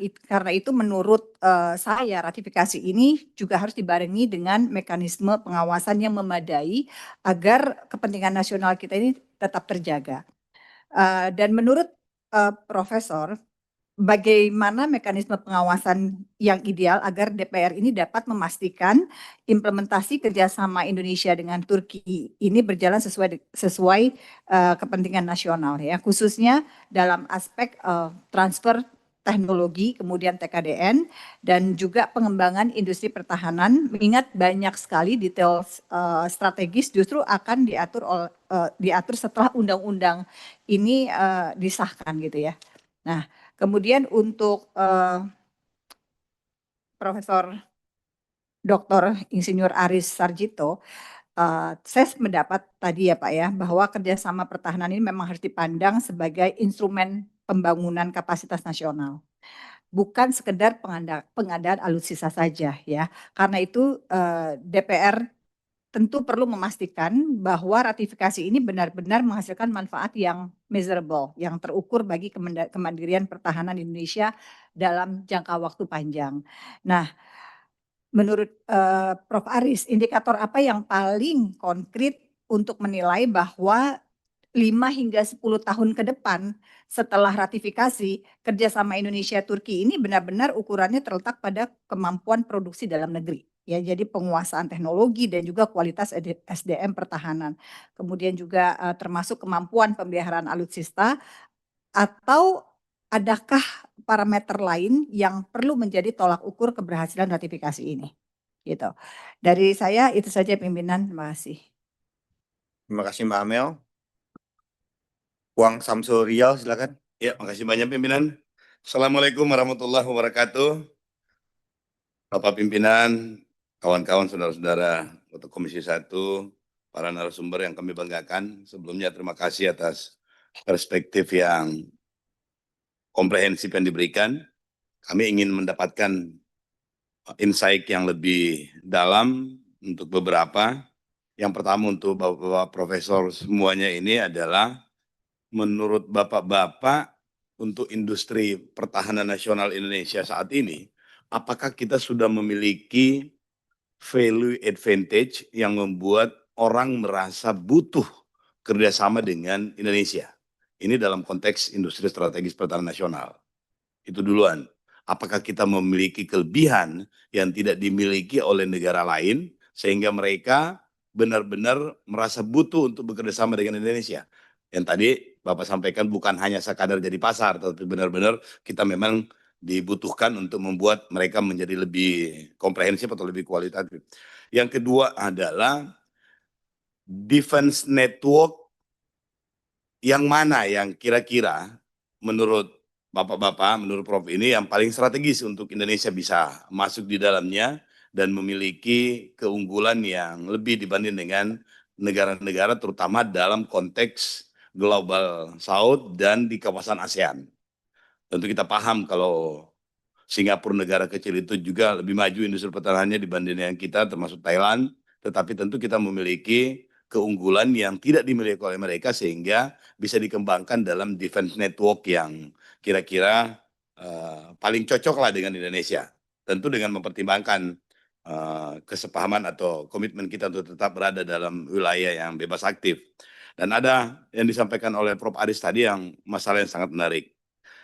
F: itu menurut saya ratifikasi ini juga harus dibarengi dengan mekanisme pengawasan yang memadai agar kepentingan nasional kita ini tetap terjaga. Dan menurut Profesor, bagaimana mekanisme pengawasan yang ideal agar DPR ini dapat memastikan implementasi kerjasama Indonesia dengan Turki ini berjalan sesuai kepentingan nasional ya, khususnya dalam aspek transfer teknologi, kemudian TKDN, dan juga pengembangan industri pertahanan, mengingat banyak sekali detail strategis justru akan diatur setelah undang-undang ini disahkan gitu ya. Nah, kemudian untuk Profesor Dr. Insinyur Aris Sarjito, saya mendapat tadi ya Pak ya, bahwa kerjasama pertahanan ini memang harus dipandang sebagai instrumen pembangunan kapasitas nasional. Bukan sekedar pengadaan alutsista saja ya. Karena itu DPR tentu perlu memastikan bahwa ratifikasi ini benar-benar menghasilkan manfaat yang measurable, yang terukur bagi kemandirian pertahanan Indonesia dalam jangka waktu panjang. Nah, menurut Prof. Aris, indikator apa yang paling konkret untuk menilai bahwa 5 hingga 10 tahun ke depan setelah ratifikasi kerjasama Indonesia-Turki ini benar-benar ukurannya terletak pada kemampuan produksi dalam negeri. Ya, jadi penguasaan teknologi dan juga kualitas SDM pertahanan. Kemudian juga termasuk kemampuan pemeliharaan alutsista, atau adakah parameter lain yang perlu menjadi tolak ukur keberhasilan ratifikasi ini? Gitu. Dari saya itu saja pimpinan, terima kasih.
A: Terima kasih Mbak Amel. Wang Samsul Rizal, silakan.
G: Ya, makasih banyak pimpinan. Assalamualaikum warahmatullahi wabarakatuh. Bapak pimpinan, kawan-kawan, saudara-saudara anggota Komisi 1, para narasumber yang kami banggakan. Sebelumnya terima kasih atas perspektif yang komprehensif yang diberikan. Kami ingin mendapatkan insight yang lebih dalam untuk beberapa. Yang pertama untuk Bapak-Bapak Profesor semuanya ini adalah menurut Bapak-Bapak untuk industri pertahanan nasional Indonesia saat ini, apakah kita sudah memiliki value advantage yang membuat orang merasa butuh kerjasama dengan Indonesia? Ini dalam konteks industri strategis pertahanan nasional. Itu duluan. apakah kita memiliki kelebihan yang tidak dimiliki oleh negara lain sehingga mereka benar-benar merasa butuh untuk bekerja sama dengan Indonesia. Yang tadi Bapak sampaikan bukan hanya sekadar jadi pasar, tapi benar-benar kita memang dibutuhkan untuk membuat mereka menjadi lebih komprehensif atau lebih kualitatif. Yang kedua adalah defense network yang mana yang kira-kira menurut Bapak-Bapak, menurut Prof ini yang paling strategis untuk Indonesia bisa masuk di dalamnya dan memiliki keunggulan yang lebih dibanding dengan negara-negara terutama dalam konteks Global South dan di kawasan ASEAN. Tentu kita paham kalau Singapura negara kecil itu juga lebih maju industri pertahanannya dibanding dengan kita termasuk Thailand, tetapi tentu kita memiliki keunggulan yang tidak dimiliki oleh mereka sehingga bisa dikembangkan dalam defense network yang kira-kira paling cocok lah dengan Indonesia. Tentu dengan mempertimbangkan kesepahaman atau komitmen kita untuk tetap berada dalam wilayah yang bebas aktif. Dan ada yang disampaikan oleh Prof. Aris tadi yang masalah yang sangat menarik.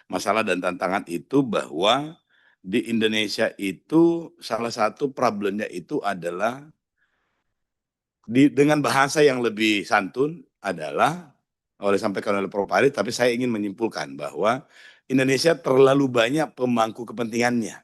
G: Masalah dan tantangan itu bahwa di Indonesia itu salah satu problemnya itu adalah dengan bahasa yang lebih santun adalah oleh sampaikan oleh Prof. Aris, tapi saya ingin menyimpulkan bahwa Indonesia terlalu banyak pemangku kepentingannya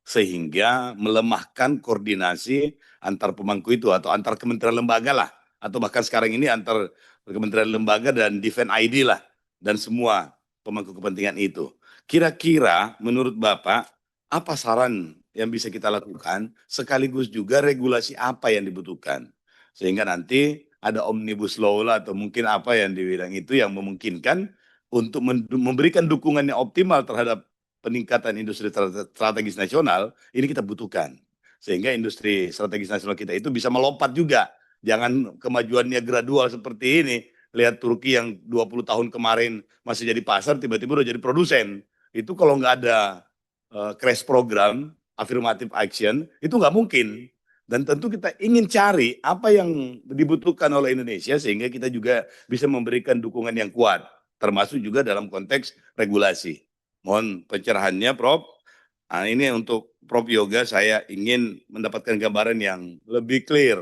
G: sehingga melemahkan koordinasi antar pemangku itu atau antar kementerian lembaga lah atau bahkan sekarang ini antar kementerian lembaga dan Defense ID lah dan semua pemangku kepentingan itu. Kira-kira menurut Bapak apa saran yang bisa kita lakukan sekaligus juga regulasi apa yang dibutuhkan sehingga nanti ada omnibus law lah atau mungkin apa yang dibilang itu yang memungkinkan untuk memberikan dukungan yang optimal terhadap peningkatan industri strategis nasional ini kita butuhkan sehingga industri strategis nasional kita itu bisa melompat juga, jangan kemajuannya gradual seperti ini. Lihat Turki yang 20 tahun kemarin masih jadi pasar tiba-tiba udah jadi produsen. Itu kalau nggak ada crash program affirmative action itu nggak mungkin. Dan tentu kita ingin cari apa yang dibutuhkan oleh Indonesia sehingga kita juga bisa memberikan dukungan yang kuat termasuk juga dalam konteks regulasi. Mohon pencerahannya, Prof. Nah, ini untuk Prof Yoga saya ingin mendapatkan gambaran yang lebih clear,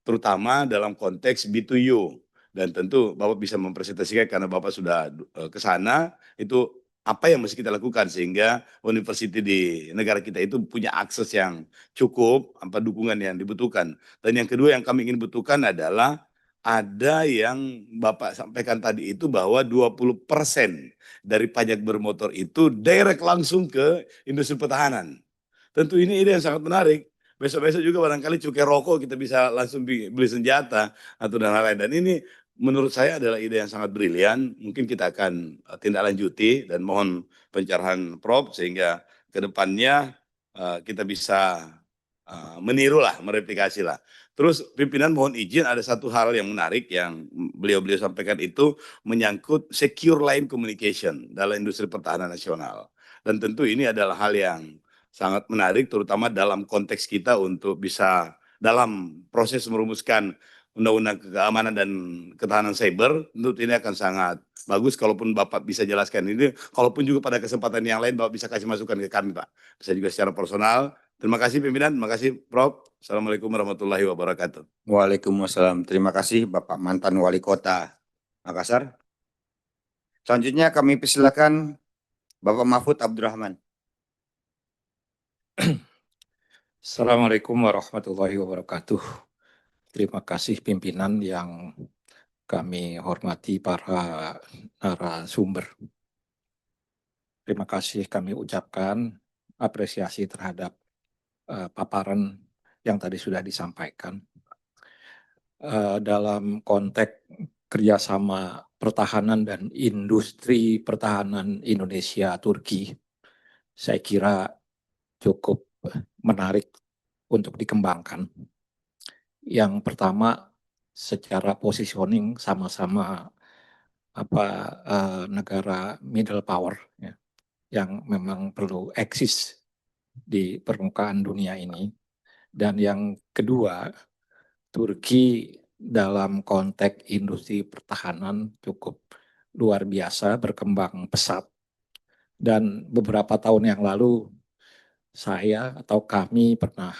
G: terutama dalam konteks B2U. Dan tentu Bapak bisa mempresentasikan karena Bapak sudah ke sana, itu apa yang mesti kita lakukan sehingga university di negara kita itu punya akses yang cukup, apa dukungan yang dibutuhkan. Dan yang kedua yang kami ingin butuhkan adalah ada yang Bapak sampaikan tadi itu bahwa 20% dari pajak bermotor itu direct langsung ke industri pertahanan. Tentu ini ide yang sangat menarik. Besok-besok juga barangkali cukai rokok kita bisa langsung beli senjata atau dan lain-lain. Dan ini menurut saya adalah ide yang sangat brilian. Mungkin kita akan tindak lanjuti dan mohon pencerahan Prof sehingga ke depannya kita bisa meniru lah, mereplikasi lah. Terus pimpinan mohon izin ada satu hal yang menarik yang beliau-beliau sampaikan itu menyangkut secure line communication dalam industri pertahanan nasional. Dan tentu ini adalah hal yang sangat menarik terutama dalam konteks kita untuk bisa dalam proses merumuskan undang-undang keamanan dan ketahanan cyber, tentu ini akan sangat bagus kalaupun Bapak bisa jelaskan ini, kalaupun juga pada kesempatan yang lain Bapak bisa kasih masukan ke kami Pak, bisa juga secara personal. Terima kasih pimpinan, terima kasih Prof. Assalamualaikum warahmatullahi wabarakatuh.
A: Waalaikumsalam. Terima kasih Bapak mantan Wali Kota Makassar. Selanjutnya kami persilakan Bapak Mahfud Abdurrahman.
H: Assalamualaikum warahmatullahi wabarakatuh. Terima kasih pimpinan yang kami hormati para narasumber. Terima kasih kami ucapkan apresiasi terhadap paparan yang tadi sudah disampaikan. Dalam konteks kerjasama pertahanan dan industri pertahanan Indonesia-Turki, saya kira cukup menarik untuk dikembangkan. Yang pertama, secara positioning sama-sama negara middle power ya, yang memang perlu eksis di permukaan dunia ini. Dan yang kedua, Turki dalam konteks industri pertahanan cukup luar biasa, berkembang pesat. Dan beberapa tahun yang lalu saya atau kami pernah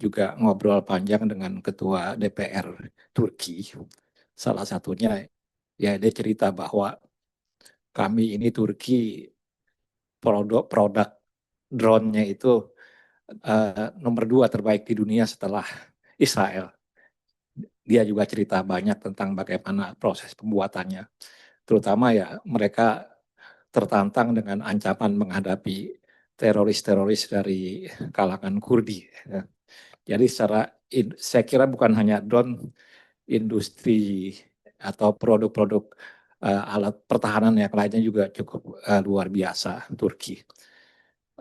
H: juga ngobrol panjang dengan ketua DPR Turki. Salah satunya ya dia cerita bahwa kami ini Turki produk drone-nya itu nomor 2 terbaik di dunia setelah Israel. Dia juga cerita banyak tentang bagaimana proses pembuatannya. Terutama ya mereka tertantang dengan ancaman menghadapi teroris-teroris dari kalangan Kurdi. Ya. Jadi saya kira bukan hanya drone, industri atau produk-produk alat pertahanan yang lainnya juga cukup luar biasa Turki.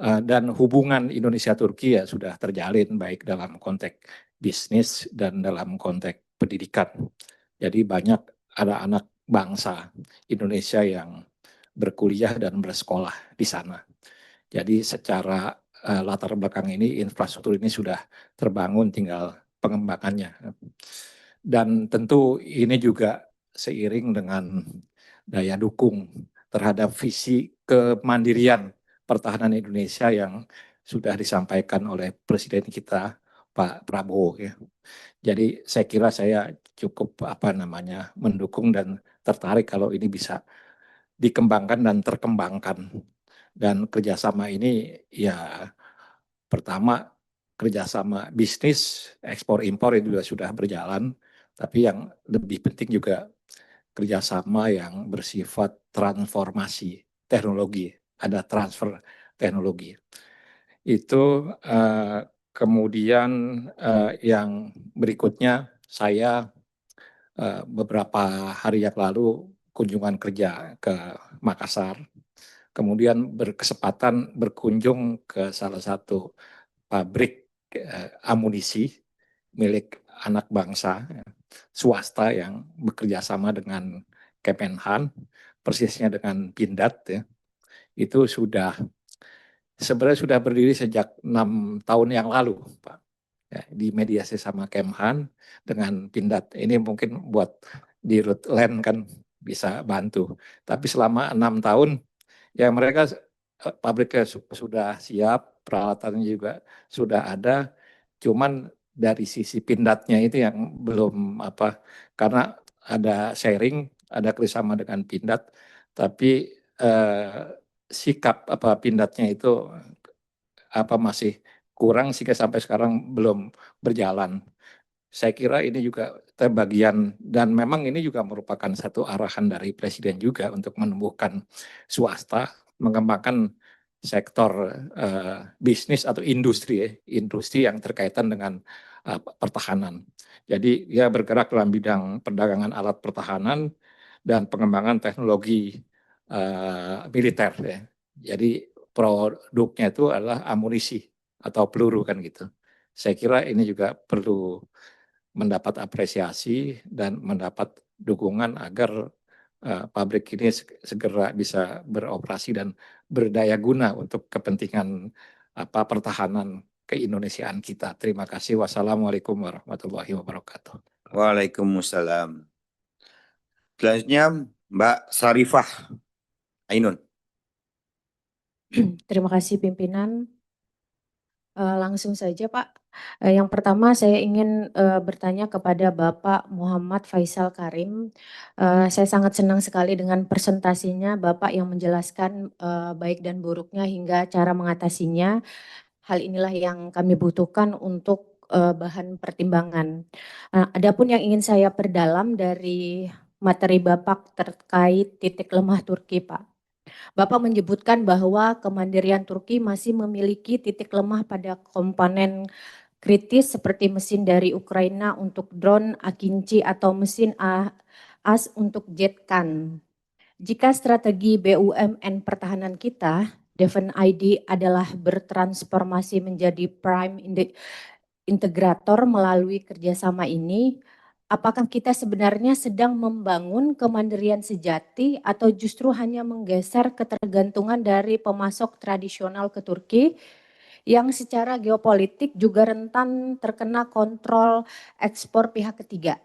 H: Dan hubungan Indonesia-Turki ya sudah terjalin baik dalam konteks bisnis dan dalam konteks pendidikan. Jadi banyak anak-anak bangsa Indonesia yang berkuliah dan bersekolah di sana. Jadi secara latar belakang ini infrastruktur ini sudah terbangun, tinggal pengembangannya. Dan tentu ini juga seiring dengan daya dukung terhadap visi kemandirian pertahanan Indonesia yang sudah disampaikan oleh Presiden kita Pak Prabowo. Ya. Jadi saya kira saya cukup mendukung dan tertarik kalau ini bisa dikembangkan dan terkembangkan. Dan kerjasama ini ya pertama kerjasama bisnis ekspor impor itu juga sudah berjalan, tapi yang lebih penting juga kerjasama yang bersifat transformasi teknologi, ada transfer teknologi. Itu kemudian yang berikutnya saya beberapa hari yang lalu kunjungan kerja ke Makassar, kemudian berkesempatan berkunjung ke salah satu pabrik amunisi milik anak bangsa swasta yang bekerja sama dengan Kemenhan, persisnya dengan Pindad ya. Itu sebenarnya sudah berdiri sejak 6 tahun yang lalu, Pak. Ya, dimediasi sama Kemhan dengan Pindad. Ini mungkin buat di Rutland kan bisa bantu. Tapi selama 6 tahun ya mereka pabriknya sudah siap, peralatannya juga sudah ada, cuman dari sisi Pindatnya itu yang belum karena ada sharing, ada kerjasama dengan Pindat, tapi sikap Pindatnya itu masih kurang sehingga sampai sekarang belum berjalan. Saya kira ini juga terbagian dan memang ini juga merupakan satu arahan dari Presiden juga untuk menumbuhkan swasta, mengembangkan sektor bisnis atau industri yang terkaitan dengan pertahanan. Jadi dia bergerak dalam bidang perdagangan alat pertahanan dan pengembangan teknologi militer. Ya. Jadi produknya itu adalah amunisi atau peluru kan gitu. Saya kira ini juga perlu mendapat apresiasi dan mendapat dukungan agar pabrik ini segera bisa beroperasi dan berdaya guna untuk kepentingan pertahanan keindonesiaan kita. Terima kasih. Wassalamualaikum warahmatullahi wabarakatuh.
A: Waalaikumsalam. Selanjutnya Mbak Sarifah Ainun.
I: Terima kasih pimpinan. Langsung saja Pak. Yang pertama saya ingin bertanya kepada Bapak Muhammad Faisal Karim. Saya sangat senang sekali dengan presentasinya Bapak yang menjelaskan baik dan buruknya hingga cara mengatasinya. Hal inilah yang kami butuhkan untuk bahan pertimbangan. Adapun yang ingin saya perdalam dari materi Bapak terkait titik lemah Turki Pak. Bapak menyebutkan bahwa kemandirian Turki masih memiliki titik lemah pada komponen kritis seperti mesin dari Ukraina untuk drone Akinci atau mesin AS untuk jet Kan. Jika strategi BUMN pertahanan kita, Defense ID adalah bertransformasi menjadi prime integrator melalui kerjasama ini, apakah kita sebenarnya sedang membangun kemandirian sejati atau justru hanya menggeser ketergantungan dari pemasok tradisional ke Turki yang secara geopolitik juga rentan terkena kontrol ekspor pihak ketiga?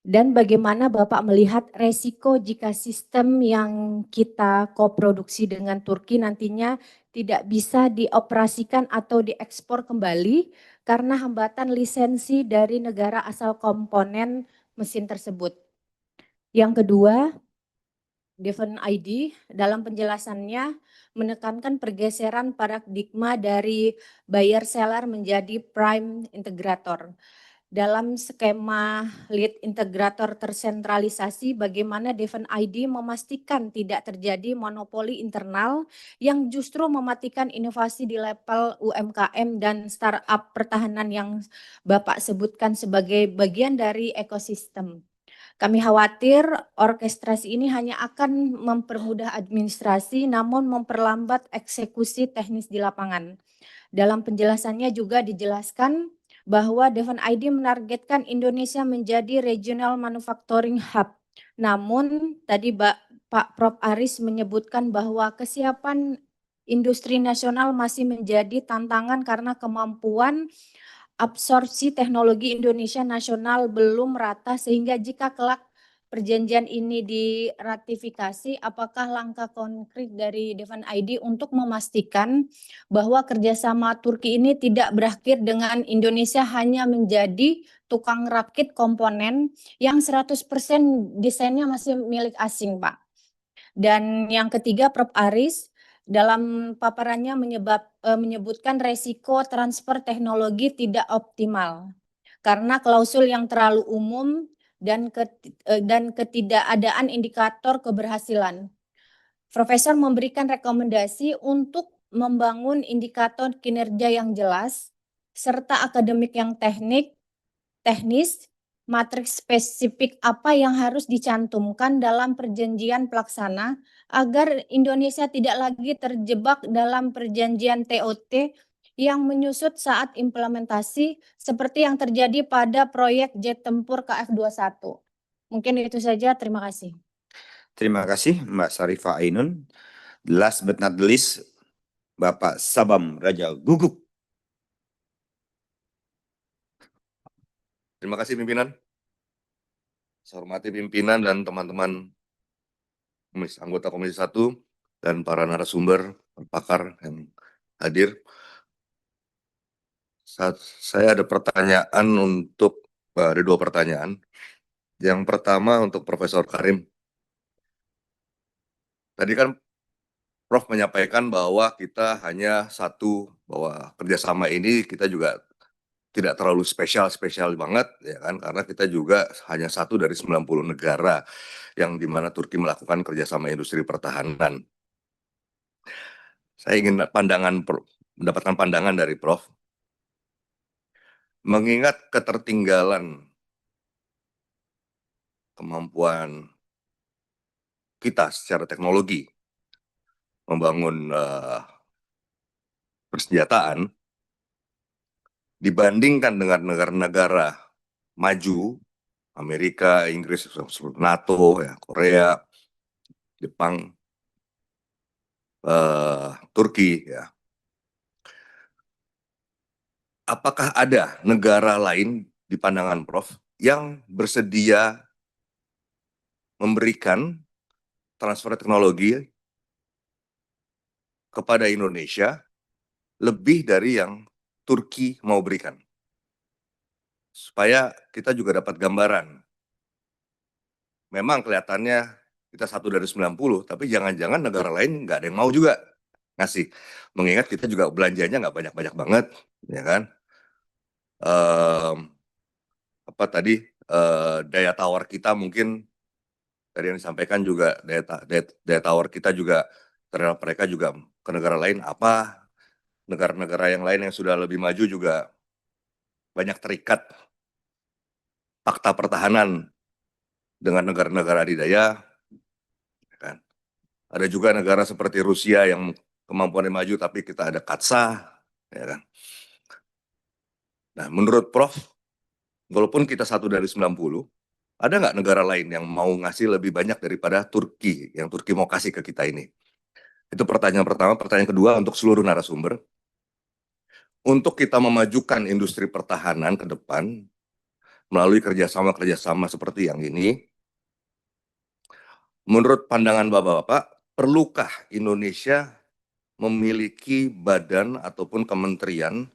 I: Dan bagaimana Bapak melihat resiko jika sistem yang kita koproduksi dengan Turki nantinya tidak bisa dioperasikan atau diekspor kembali karena hambatan lisensi dari negara asal komponen mesin tersebut. Yang kedua, Devon ID dalam penjelasannya menekankan pergeseran paradigma dari buyer seller menjadi prime integrator. Dalam skema lead integrator tersentralisasi, bagaimana Devon ID memastikan tidak terjadi monopoli internal yang justru mematikan inovasi di level UMKM dan startup pertahanan yang Bapak sebutkan sebagai bagian dari ekosistem. Kami khawatir orkestrasi ini hanya akan mempermudah administrasi namun memperlambat eksekusi teknis di lapangan. Dalam penjelasannya juga dijelaskan bahwa Devon ID menargetkan Indonesia menjadi regional manufacturing hub. Namun tadi Pak Prof. Aris menyebutkan bahwa kesiapan industri nasional masih menjadi tantangan karena kemampuan absorpsi teknologi Indonesia nasional belum rata, sehingga jika kelak perjanjian ini diratifikasi, apakah langkah konkret dari Devon ID untuk memastikan bahwa kerjasama Turki ini tidak berakhir dengan Indonesia hanya menjadi tukang rakit komponen yang 100% desainnya masih milik asing, Pak. Dan yang ketiga, Prof. Aris dalam paparannya menyebutkan resiko transfer teknologi tidak optimal karena klausul yang terlalu umum dan ketidakadaan indikator keberhasilan. Profesor memberikan rekomendasi untuk membangun indikator kinerja yang jelas serta akademik yang teknis, matriks spesifik apa yang harus dicantumkan dalam perjanjian pelaksana agar Indonesia tidak lagi terjebak dalam perjanjian TOT yang menyusut saat implementasi seperti yang terjadi pada proyek jet tempur KF-21. Mungkin itu saja, terima kasih.
A: Terima kasih Mbak Sarifah Ainun. Last but not the least, Bapak Sabam Raja Guguk.
G: Terima kasih pimpinan. Saya hormati pimpinan dan teman-teman anggota Komisi 1 dan para narasumber, pakar yang hadir. Saya ada pertanyaan ada 2 pertanyaan. Yang pertama untuk Profesor Karim. Tadi kan Prof menyampaikan bahwa kita hanya satu, bahwa kerjasama ini kita juga tidak terlalu spesial banget, ya kan, karena kita juga hanya satu dari 90 negara yang dimana Turki melakukan kerjasama industri pertahanan. Saya ingin mendapatkan pandangan dari Prof. Mengingat ketertinggalan kemampuan kita secara teknologi membangun persenjataan dibandingkan dengan negara-negara maju, Amerika, Inggris, NATO, ya, Korea, Jepang, Turki, ya. Apakah ada negara lain di pandangan Prof yang bersedia memberikan transfer teknologi kepada Indonesia lebih dari yang Turki mau berikan? Supaya kita juga dapat gambaran. Memang kelihatannya kita satu dari 90, tapi jangan-jangan negara lain nggak ada yang mau juga ngasih. Mengingat kita juga belanjanya nggak banyak-banyak banget, ya kan? Daya tawar kita mungkin tadi yang disampaikan juga daya tawar kita juga terhadap mereka juga ke negara lain apa, negara-negara yang lain yang sudah lebih maju juga banyak terikat fakta pertahanan dengan negara-negara adidaya, ya kan? Ada juga negara seperti Rusia yang kemampuannya maju tapi kita ada Katsa, ya kan? Nah, menurut Prof, walaupun kita satu dari 90, ada nggak negara lain yang mau ngasih lebih banyak daripada Turki, yang Turki mau kasih ke kita ini? Itu pertanyaan pertama. Pertanyaan kedua untuk seluruh narasumber. Untuk kita memajukan industri pertahanan ke depan, melalui kerjasama seperti yang ini. Menurut pandangan Bapak-Bapak, perlukah Indonesia memiliki badan ataupun kementerian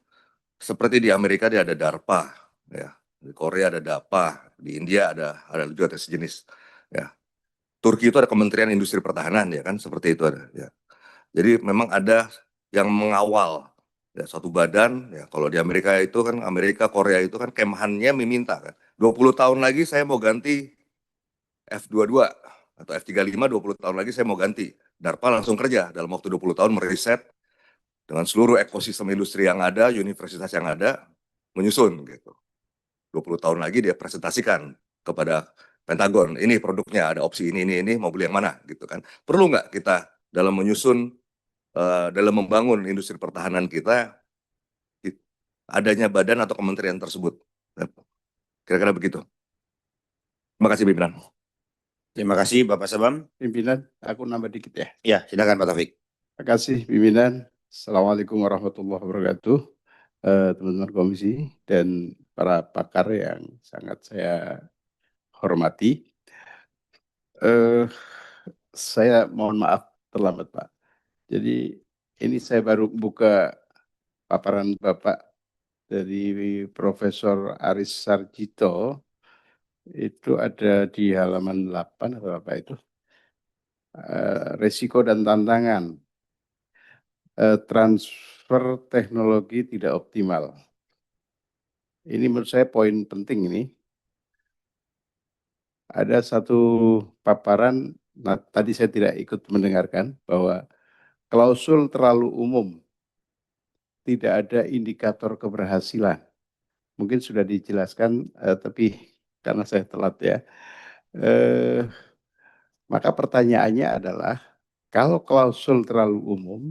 G: seperti di Amerika dia ada DARPA, ya, di Korea ada DAPA, di India ada juga sejenis, ya. Turki itu ada Kementerian Industri Pertahanan, ya kan, seperti itu ada, ya. Jadi memang ada yang mengawal, ya, suatu badan, ya. Kalau di Amerika itu kan, Korea itu kan Kemhannya meminta kan, 20 tahun lagi saya mau ganti F-22 atau F-35, 20 tahun lagi saya mau ganti. DARPA langsung kerja dalam waktu 20 tahun meriset dengan seluruh ekosistem industri yang ada, universitas yang ada, menyusun gitu. 20 tahun lagi dia presentasikan kepada Pentagon, ini produknya, ada opsi ini, mau beli yang mana gitu kan. Perlu nggak kita dalam menyusun, dalam membangun industri pertahanan kita, adanya badan atau kementerian tersebut? Kira-kira begitu. Terima kasih pimpinan.
A: Terima kasih Bapak Sabam.
J: Pimpinan, aku nambah dikit ya.
A: Ya, silakan Pak Taufik.
J: Terima kasih pimpinan. Assalamualaikum warahmatullahi wabarakatuh. Teman-teman komisi dan para pakar yang sangat saya hormati. Saya mohon maaf terlambat Pak. Jadi ini saya baru buka paparan Bapak dari Profesor Aris Sarjito. Itu ada di halaman 8 atau apa itu? Resiko dan tantangan transfer teknologi tidak optimal. Ini menurut saya poin penting ini. Ada satu paparan, nah, tadi saya tidak ikut mendengarkan, bahwa klausul terlalu umum, tidak ada indikator keberhasilan. Mungkin sudah dijelaskan, tapi karena saya telat ya. Maka pertanyaannya adalah, kalau klausul terlalu umum,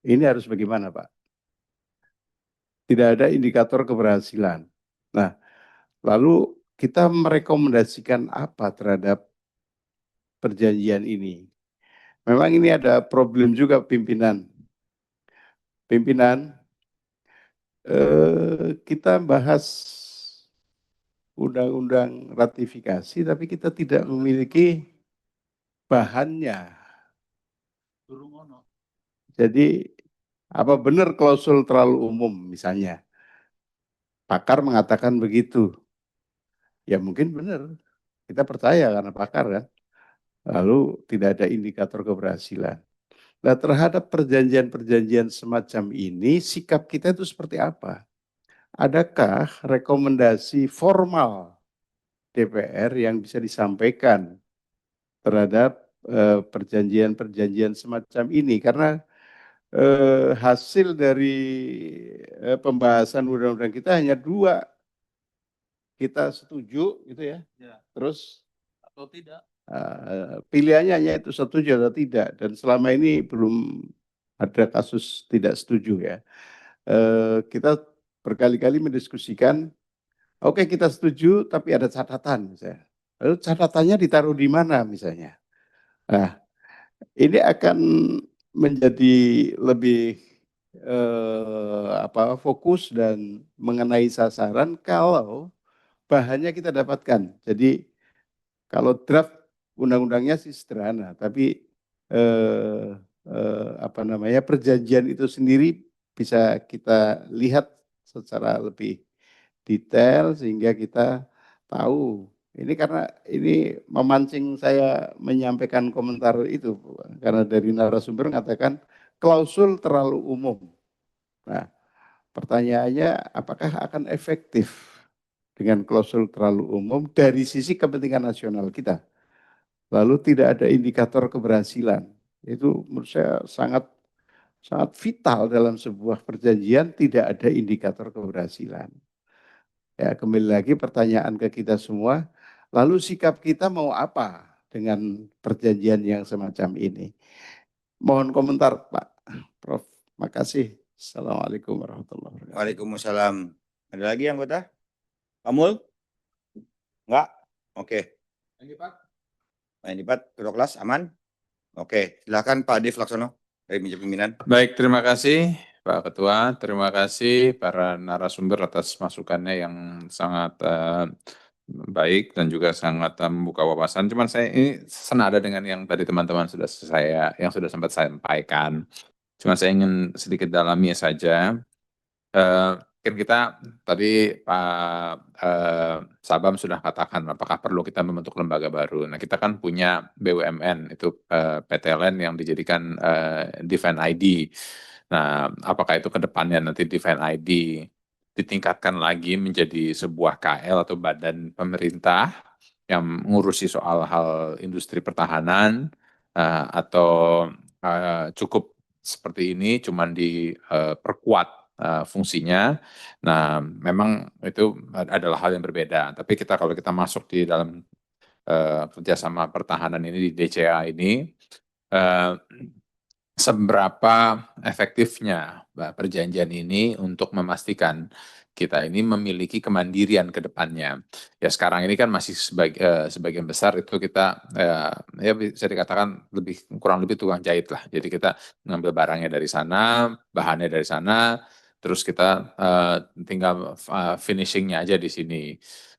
J: ini harus bagaimana Pak? Tidak ada indikator keberhasilan. Nah, lalu kita merekomendasikan apa terhadap perjanjian ini? Memang ini ada problem juga pimpinan. Pimpinan, kita bahas undang-undang ratifikasi, tapi kita tidak memiliki bahannya. Jadi, apa benar klausul terlalu umum misalnya? Pakar mengatakan begitu. Ya mungkin benar, kita percaya karena pakar kan. Lalu tidak ada indikator keberhasilan. Nah, terhadap perjanjian-perjanjian semacam ini, sikap kita itu seperti apa? Adakah rekomendasi formal DPR yang bisa disampaikan terhadap perjanjian-perjanjian semacam ini? Karena hasil dari pembahasan undang-undang kita hanya 2. Kita setuju gitu ya. Terus atau tidak? Pilihannya hanya itu, setuju atau tidak, dan selama ini belum ada kasus tidak setuju ya. Kita berkali-kali mendiskusikan, oke, kita setuju tapi ada catatan misalnya. Lalu catatannya ditaruh di mana misalnya? Nah, ini akan menjadi lebih fokus dan mengenai sasaran kalau bahannya kita dapatkan. Jadi kalau draft undang-undangnya sih sederhana, tapi perjanjian itu sendiri bisa kita lihat secara lebih detail sehingga kita tahu. Ini karena ini memancing saya menyampaikan komentar itu, karena dari narasumber mengatakan klausul terlalu umum. Nah, pertanyaannya apakah akan efektif dengan klausul terlalu umum dari sisi kepentingan nasional kita? Lalu tidak ada indikator keberhasilan. Itu menurut saya sangat vital dalam sebuah perjanjian, tidak ada indikator keberhasilan. Ya, kembali lagi pertanyaan ke kita semua, lalu sikap kita mau apa dengan perjanjian yang semacam ini? Mohon komentar Pak Prof. Makasih. Assalamualaikum warahmatullahi wabarakatuh.
A: Waalaikumsalam. Ada lagi anggota? Kamul? Enggak? Oke. Ini Pak, Ketua Kelas aman? Oke, silakan Pak Dev Laksono dari meja pimpinan.
K: Baik, terima kasih Pak Ketua. Terima kasih para narasumber atas masukannya yang sangat baik dan juga sangat membuka wawasan. Cuman saya ini senada dengan yang tadi teman-teman sudah sempat saya sampaikan. Cuma saya ingin sedikit dalami saja. Mungkin kita tadi Pak Sabam sudah katakan apakah perlu kita membentuk lembaga baru. Nah, kita kan punya BUMN itu PTLN yang dijadikan Defense ID. Nah, apakah itu ke depannya nanti Defense ID ditingkatkan lagi menjadi sebuah KL atau badan pemerintah yang mengurusi soal hal industri pertahanan atau cukup seperti ini cuman diperkuat fungsinya. Nah, memang itu adalah hal yang berbeda. Tapi kalau kita masuk di dalam kerjasama pertahanan ini di DCA ini, seberapa efektifnya perjanjian ini untuk memastikan kita ini memiliki kemandirian ke depannya. Ya sekarang ini kan masih sebagian besar itu kita ya bisa dikatakan kurang lebih tukang jahit lah. Jadi kita ngambil barangnya dari sana, bahannya dari sana, terus kita tinggal finishingnya aja di sini.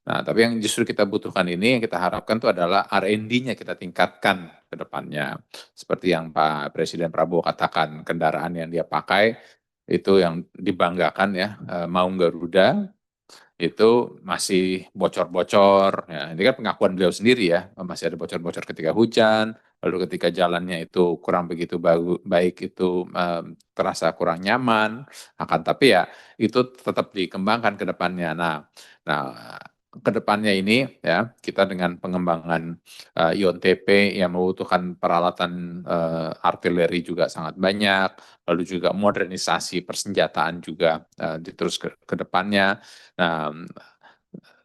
K: Nah, tapi yang justru kita butuhkan ini, yang kita harapkan itu adalah R&D-nya kita tingkatkan ke depannya. Seperti yang Pak Presiden Prabowo katakan, kendaraan yang dia pakai itu yang dibanggakan ya, Maung Garuda, itu masih bocor-bocor. Ya, ini kan pengakuan beliau sendiri ya, masih ada bocor-bocor ketika hujan, lalu ketika jalannya itu kurang begitu baik itu terasa kurang nyaman, tapi ya itu tetap dikembangkan ke depannya. Nah, ke depannya ini ya kita dengan pengembangan Ion TP yang membutuhkan peralatan artileri juga sangat banyak, lalu juga modernisasi persenjataan juga diterus ke depannya. Nah,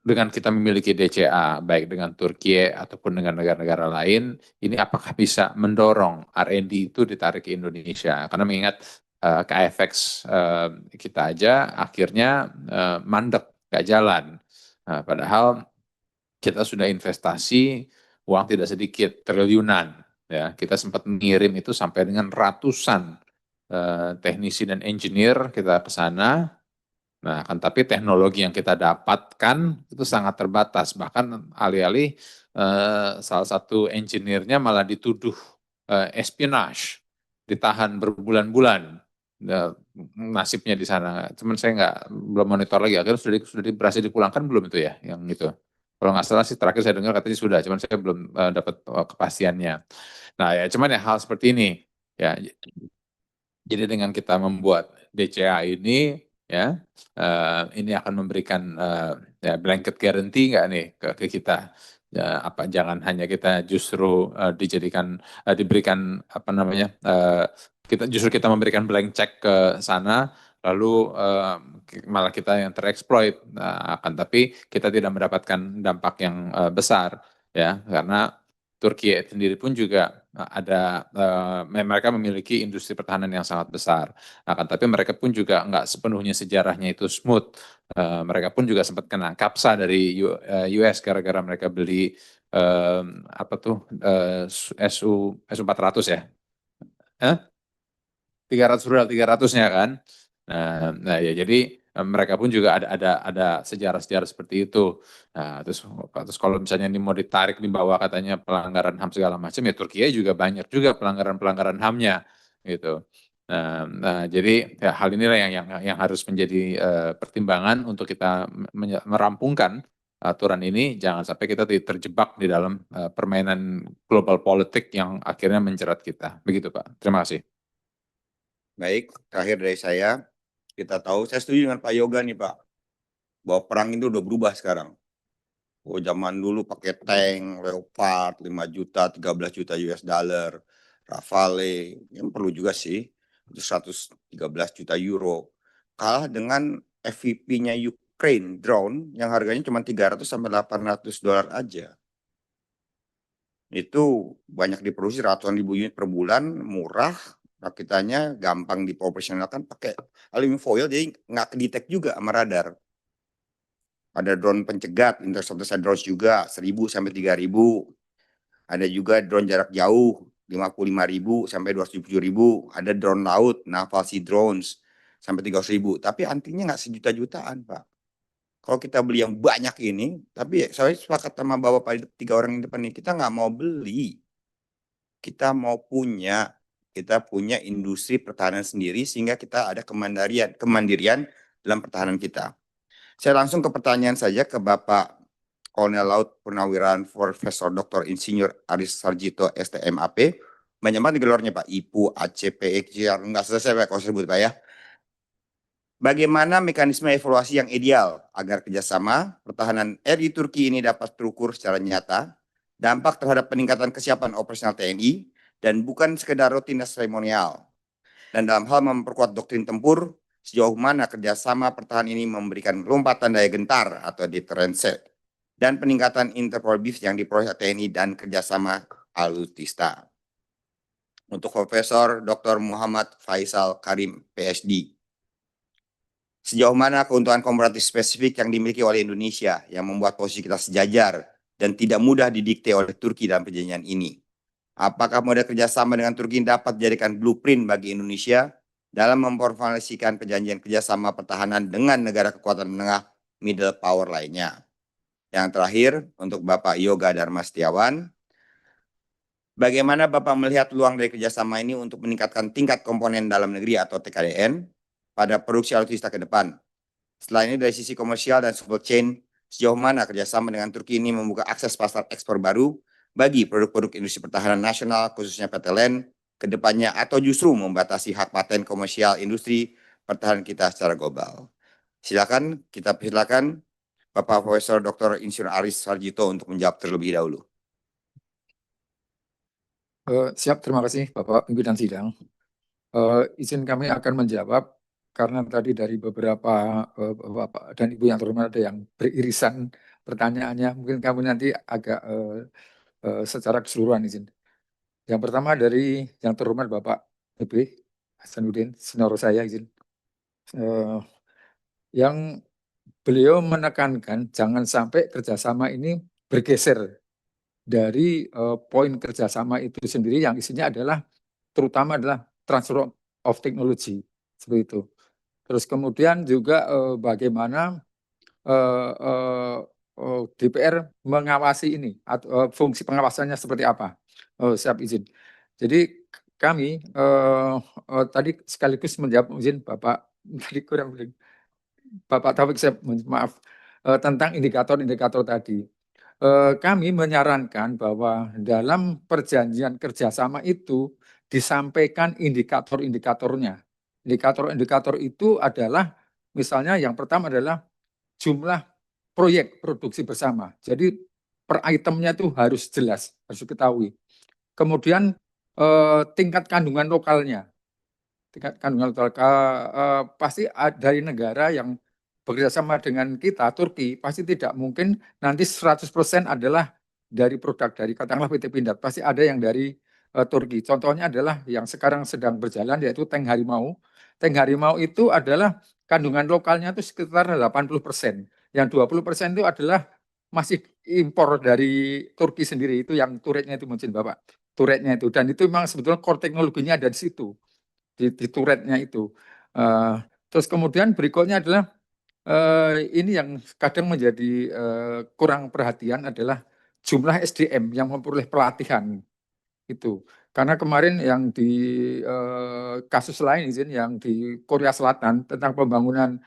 K: dengan kita memiliki DCA baik dengan Turki ataupun dengan negara-negara lain, ini apakah bisa mendorong R&D itu ditarik ke Indonesia? Karena mengingat KFX kita aja akhirnya mandek, nggak jalan. Nah, padahal kita sudah investasi uang tidak sedikit, triliunan. Ya, kita sempat mengirim itu sampai dengan ratusan teknisi dan engineer kita ke sana. Nah, tapi teknologi yang kita dapatkan itu sangat terbatas. Bahkan alih-alih salah satu engineer-nya malah dituduh espionage, ditahan berbulan-bulan. Nasibnya di sana. Cuman saya belum monitor lagi. Akhirnya sudah berhasil dipulangkan belum itu ya, yang itu. Kalau nggak salah sih terakhir saya dengar katanya sudah, cuman saya belum dapat kepastiannya. Nah ya, cuman ya hal seperti ini ya. Jadi dengan kita membuat DCA ini ya, ini akan memberikan ya blanket guarantee nggak nih ke kita? Ya, jangan hanya kita justru diberikan apa namanya? Kita memberikan blank check ke sana, lalu malah kita yang tereksploit, tapi kita tidak mendapatkan dampak yang besar ya, karena Turki sendiri pun juga mereka memiliki industri pertahanan yang sangat besar. Tapi mereka pun juga nggak sepenuhnya sejarahnya itu smooth. Mereka pun juga sempat kena kapsa dari US gara-gara mereka beli Su-400 ya. 300-nya kan. Nah ya jadi mereka pun juga ada sejarah-sejarah seperti itu. Nah, terus kalau misalnya ini mau ditarik di bawah katanya pelanggaran HAM segala macam, ya Turki juga banyak juga pelanggaran HAM-nya gitu. Nah, jadi ya, hal inilah yang harus menjadi pertimbangan untuk kita merampungkan aturan ini, jangan sampai kita terjebak di dalam permainan global politik yang akhirnya menjerat kita. Begitu Pak. Terima kasih.
A: Baik, terakhir dari saya setuju dengan Pak Yoga nih Pak, bahwa perang itu udah berubah sekarang. Zaman dulu pakai tank, Leopard, 5 juta, 13 juta US dollar, Rafale, yang perlu juga sih, itu 113 juta euro. Kalah dengan FVP-nya Ukraine, drone, yang harganya cuma 300 sampai 800 dolar aja. Itu banyak diproduksi ratusan ribu unit per bulan, murah, rakitannya gampang dioperasionalkan pakai aluminium foil, jadi nggak kedetek juga sama radar. Ada drone pencegat, interceptor drones juga 1.000 sampai 3.000. Ada juga drone jarak jauh 55.000 sampai 270.000. Ada drone laut, naval sea drones sampai 300.000, tapi antrinya nggak sejuta-jutaan, Pak. Kalau kita beli yang banyak ini, tapi saya sepakat sama Bapak 3 orang di depan ini, kita nggak mau beli. Kita mau kita punya industri pertahanan sendiri sehingga kita ada kemandirian dalam pertahanan kita. Saya langsung ke pertanyaan saja ke Bapak Kolonel Laut Purnawirawan Profesor Dr. Insinyur Aris Sarjito STMAP. Banyak banget gelarnya Pak, IPU, ACP, EKJR, enggak selesai Pak kalau sebut Pak ya. Bagaimana mekanisme evaluasi yang ideal agar kerjasama pertahanan RI Turki ini dapat terukur secara nyata, dampak terhadap peningkatan kesiapan operasional TNI, dan bukan sekedar rutinitas seremonial. Dan dalam hal memperkuat doktrin tempur, sejauh mana kerjasama pertahanan ini memberikan lompatan daya gentar atau deterrence, dan peningkatan interpol yang diperoleh TNI dan kerjasama alutsista. Untuk Profesor Dr. Muhammad Faisal Karim, PhD. Sejauh mana keuntungan komparatif spesifik yang dimiliki oleh Indonesia yang membuat posisi kita sejajar dan tidak mudah didikte oleh Turki dalam perjanjian ini? Apakah model kerjasama dengan Turki dapat dijadikan blueprint bagi Indonesia dalam memformulasikan perjanjian kerjasama pertahanan dengan negara kekuatan menengah middle power lainnya? Yang terakhir, untuk Bapak Yoga Dharma Setiawan, bagaimana Bapak melihat peluang dari kerjasama ini untuk meningkatkan tingkat komponen dalam negeri atau TKDN pada produksi alutsista ke depan? Selain ini dari sisi komersial dan supply chain, sejauh mana kerjasama dengan Turki ini membuka akses pasar ekspor baru bagi produk-produk industri pertahanan nasional, khususnya PTLN, ke depannya, atau justru membatasi hak paten komersial industri pertahanan kita secara global? Silakan Bapak Profesor Dr. Insinyur Aris Sarjito untuk menjawab terlebih dahulu.
B: Siap, terima kasih Bapak Pimpinan Sidang. Izin kami akan menjawab karena tadi dari beberapa Bapak dan Ibu yang terhormat ada yang beririsan pertanyaannya. Mungkin kami nanti agak secara keseluruhan izin. Yang pertama dari yang terhormat Bapak TB Hasanuddin, senior saya izin. Yang beliau menekankan jangan sampai kerjasama ini bergeser dari poin kerjasama itu sendiri yang isinya adalah terutama adalah transfer of technology seperti itu. Terus kemudian juga bagaimana DPR mengawasi ini atau fungsi pengawasannya seperti apa? Siap izin. Jadi kami tadi sekaligus menjawab izin Bapak tadi kurang Bapak Taufik, saya maaf tentang indikator-indikator tadi. Kami menyarankan bahwa dalam perjanjian kerjasama itu disampaikan indikator-indikatornya. Indikator-indikator itu adalah misalnya yang pertama adalah jumlah proyek produksi bersama. Jadi per itemnya itu harus jelas, harus diketahui. Kemudian tingkat kandungan lokalnya. Tingkat kandungan lokal pasti dari negara yang bekerja sama dengan kita, Turki, pasti tidak mungkin nanti 100% adalah dari produk dari katakanlah PT Pindad, pasti ada yang dari Turki. Contohnya adalah yang sekarang sedang berjalan yaitu Tank Harimau. Tank Harimau itu adalah kandungan lokalnya itu sekitar 80%. Yang 20% itu adalah masih impor dari Turki sendiri, itu yang turretnya itu mungkin Bapak. Turretnya itu, dan itu memang sebetulnya core teknologinya ada di situ, di turretnya itu. Terus kemudian berikutnya adalah ini yang kadang menjadi kurang perhatian adalah jumlah SDM yang memperoleh pelatihan itu. Karena kemarin yang di kasus lain izin yang di Korea Selatan tentang pembangunan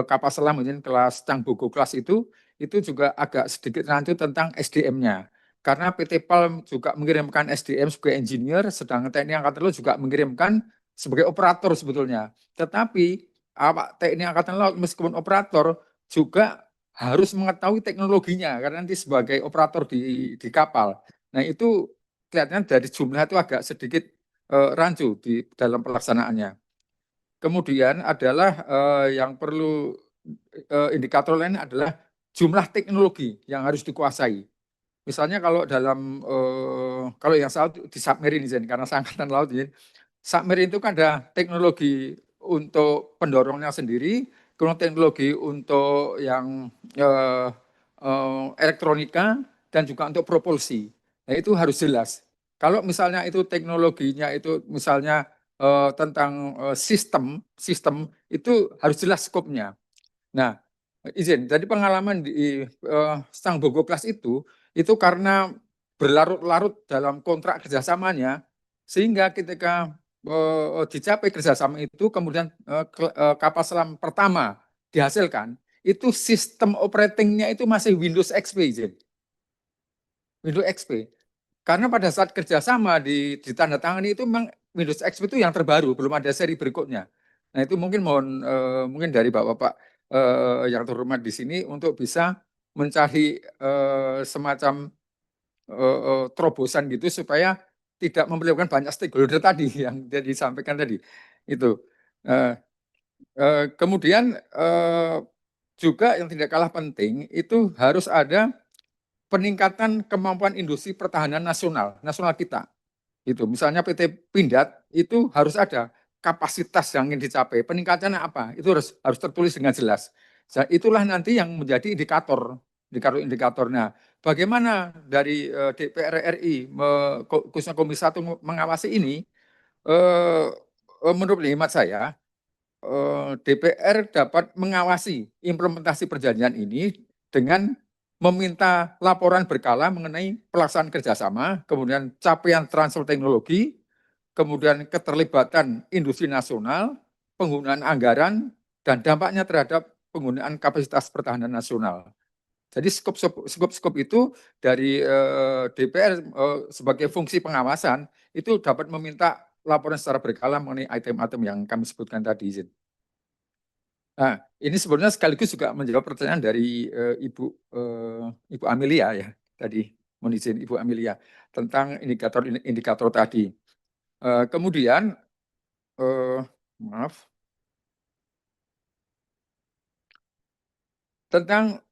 B: kapal selam izin kelas Changbogo kelas itu juga agak sedikit rancu tentang SDM-nya. Karena PT PAL juga mengirimkan SDM sebagai engineer, sedangkan TNI Angkatan Laut juga mengirimkan sebagai operator sebetulnya. Tetapi awak TNI Angkatan Laut meskipun operator juga harus mengetahui teknologinya karena nanti sebagai operator di kapal. Nah itu kelihatannya dari jumlah itu agak sedikit rancu di dalam pelaksanaannya. Kemudian adalah yang perlu indikator lain adalah jumlah teknologi yang harus dikuasai. Misalnya kalau dalam kalau yang saya di submarine karena saya angkatan laut ini, submarine itu kan ada teknologi untuk pendorongnya sendiri, kemudian teknologi untuk yang elektronika dan juga untuk propulsi. Nah itu harus jelas. Kalau misalnya itu teknologinya itu misalnya sistem itu harus jelas skopnya. Nah, izin, jadi pengalaman di Stang Bogoplas itu karena berlarut-larut dalam kontrak kerjasamanya, sehingga ketika dicapai kerjasama itu, kemudian kapal selam pertama dihasilkan, itu sistem operatingnya itu masih Windows XP, izin. Windows XP. Karena pada saat kerjasama ditandatangani itu memang Windows XP itu yang terbaru, belum ada seri berikutnya. Nah itu mungkin mungkin dari bapak-bapak yang terhormat di sini untuk bisa mencari semacam terobosan gitu supaya tidak memerlukan banyak stakeholder tadi yang disampaikan tadi. Itu. Kemudian juga yang tidak kalah penting itu harus ada peningkatan kemampuan industri pertahanan nasional kita. Itu misalnya PT Pindad itu harus ada kapasitas yang ingin dicapai. Peningkatannya apa? Itu harus tertulis dengan jelas. Itulah nanti yang menjadi indikatornya. Bagaimana dari DPR RI, khususnya Komisi 1 mengawasi ini? Menurut hemat saya, DPR dapat mengawasi implementasi perjanjian ini dengan meminta laporan berkala mengenai pelaksanaan kerjasama, kemudian capaian transfer teknologi, kemudian keterlibatan industri nasional, penggunaan anggaran, dan dampaknya terhadap penggunaan kapasitas pertahanan nasional. Jadi skop itu dari DPR sebagai fungsi pengawasan itu dapat meminta laporan secara berkala mengenai item-item yang kami sebutkan tadi, izin. Nah, ini sebenarnya sekaligus juga menjawab pertanyaan dari Ibu Amelia ya tadi, mohon izin Ibu Amelia tentang indikator tadi. Kemudian maaf tentang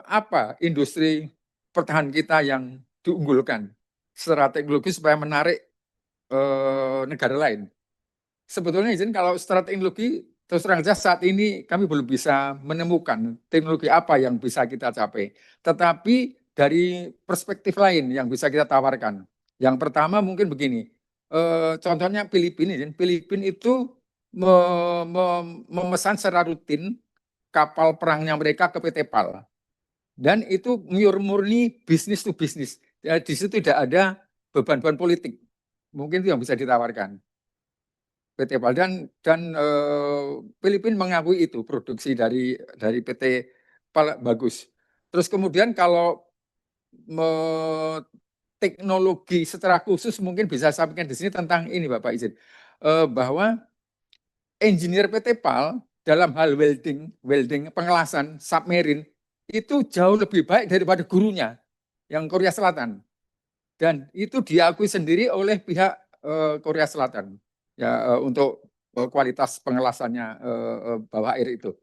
B: apa industri pertahanan kita yang diunggulkan secara teknologi supaya menarik negara lain. Sebetulnya izin kalau secara teknologi terus terang saja saat ini kami belum bisa menemukan teknologi apa yang bisa kita capai. Tetapi dari perspektif lain yang bisa kita tawarkan. Yang pertama mungkin begini, contohnya Filipina itu memesan secara rutin kapal perangnya mereka ke PT PAL. Dan itu murni bisnis to bisnis. Ya, di situ tidak ada beban-beban politik. Mungkin itu yang bisa ditawarkan. PT PAL dan Filipina mengakui itu produksi dari PT PAL bagus. Terus kemudian kalau teknologi secara khusus mungkin bisa sampaikan di sini tentang ini Bapak izin bahwa engineer PT PAL dalam hal welding pengelasan submarine itu jauh lebih baik daripada gurunya yang Korea Selatan. Dan itu diakui sendiri oleh pihak Korea Selatan. Ya untuk kualitas pengelasannya bawah air itu,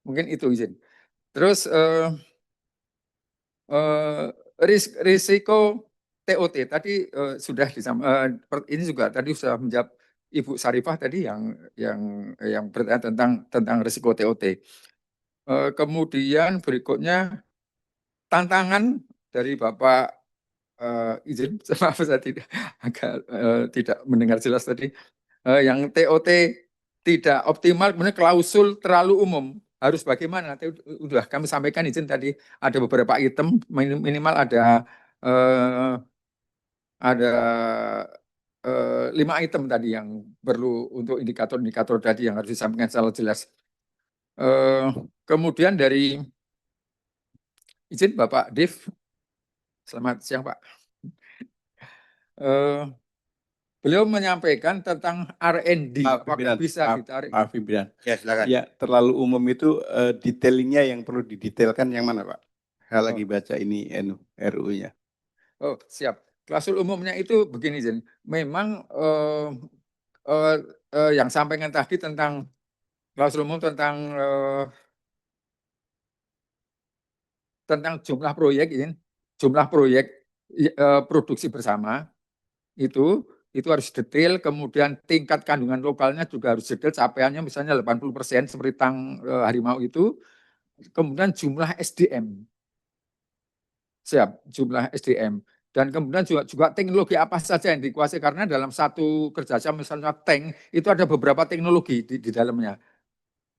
B: mungkin itu izin. Terus risiko TOT tadi sudah ini juga tadi sudah menjawab Ibu Sarifah tadi yang bertanya tentang risiko TOT. Kemudian berikutnya tantangan dari Bapak izin, maaf saya tidak mendengar jelas tadi. Yang TOT tidak optimal, kemudian klausul terlalu umum. Harus bagaimana? Nanti udah kami sampaikan izin tadi ada beberapa item, minimal ada 5 item tadi yang perlu untuk indikator-indikator tadi yang harus disampaikan secara jelas. Kemudian dari izin Bapak Dev, selamat siang Pak. Beliau menyampaikan tentang R&D, apakah bisa ditarik?
J: Pak Pimpinan.
A: Ya, silakan.
J: Ya, terlalu umum itu detailingnya yang perlu didetailkan yang mana, Pak? Saya lagi baca ini RU-nya.
B: Oh, siap. Klausul umumnya itu begini, Jen. Memang yang sampaikan tadi tentang klausul umum tentang jumlah proyek, jumlah proyek produksi bersama itu harus detail, kemudian tingkat kandungan lokalnya juga harus detail, capaiannya misalnya 80% seperti Tang Harimau itu, kemudian jumlah SDM. Siap, jumlah SDM. Dan kemudian juga teknologi apa saja yang dikuasai, karena dalam satu kerjasama misalnya tank itu ada beberapa teknologi di dalamnya,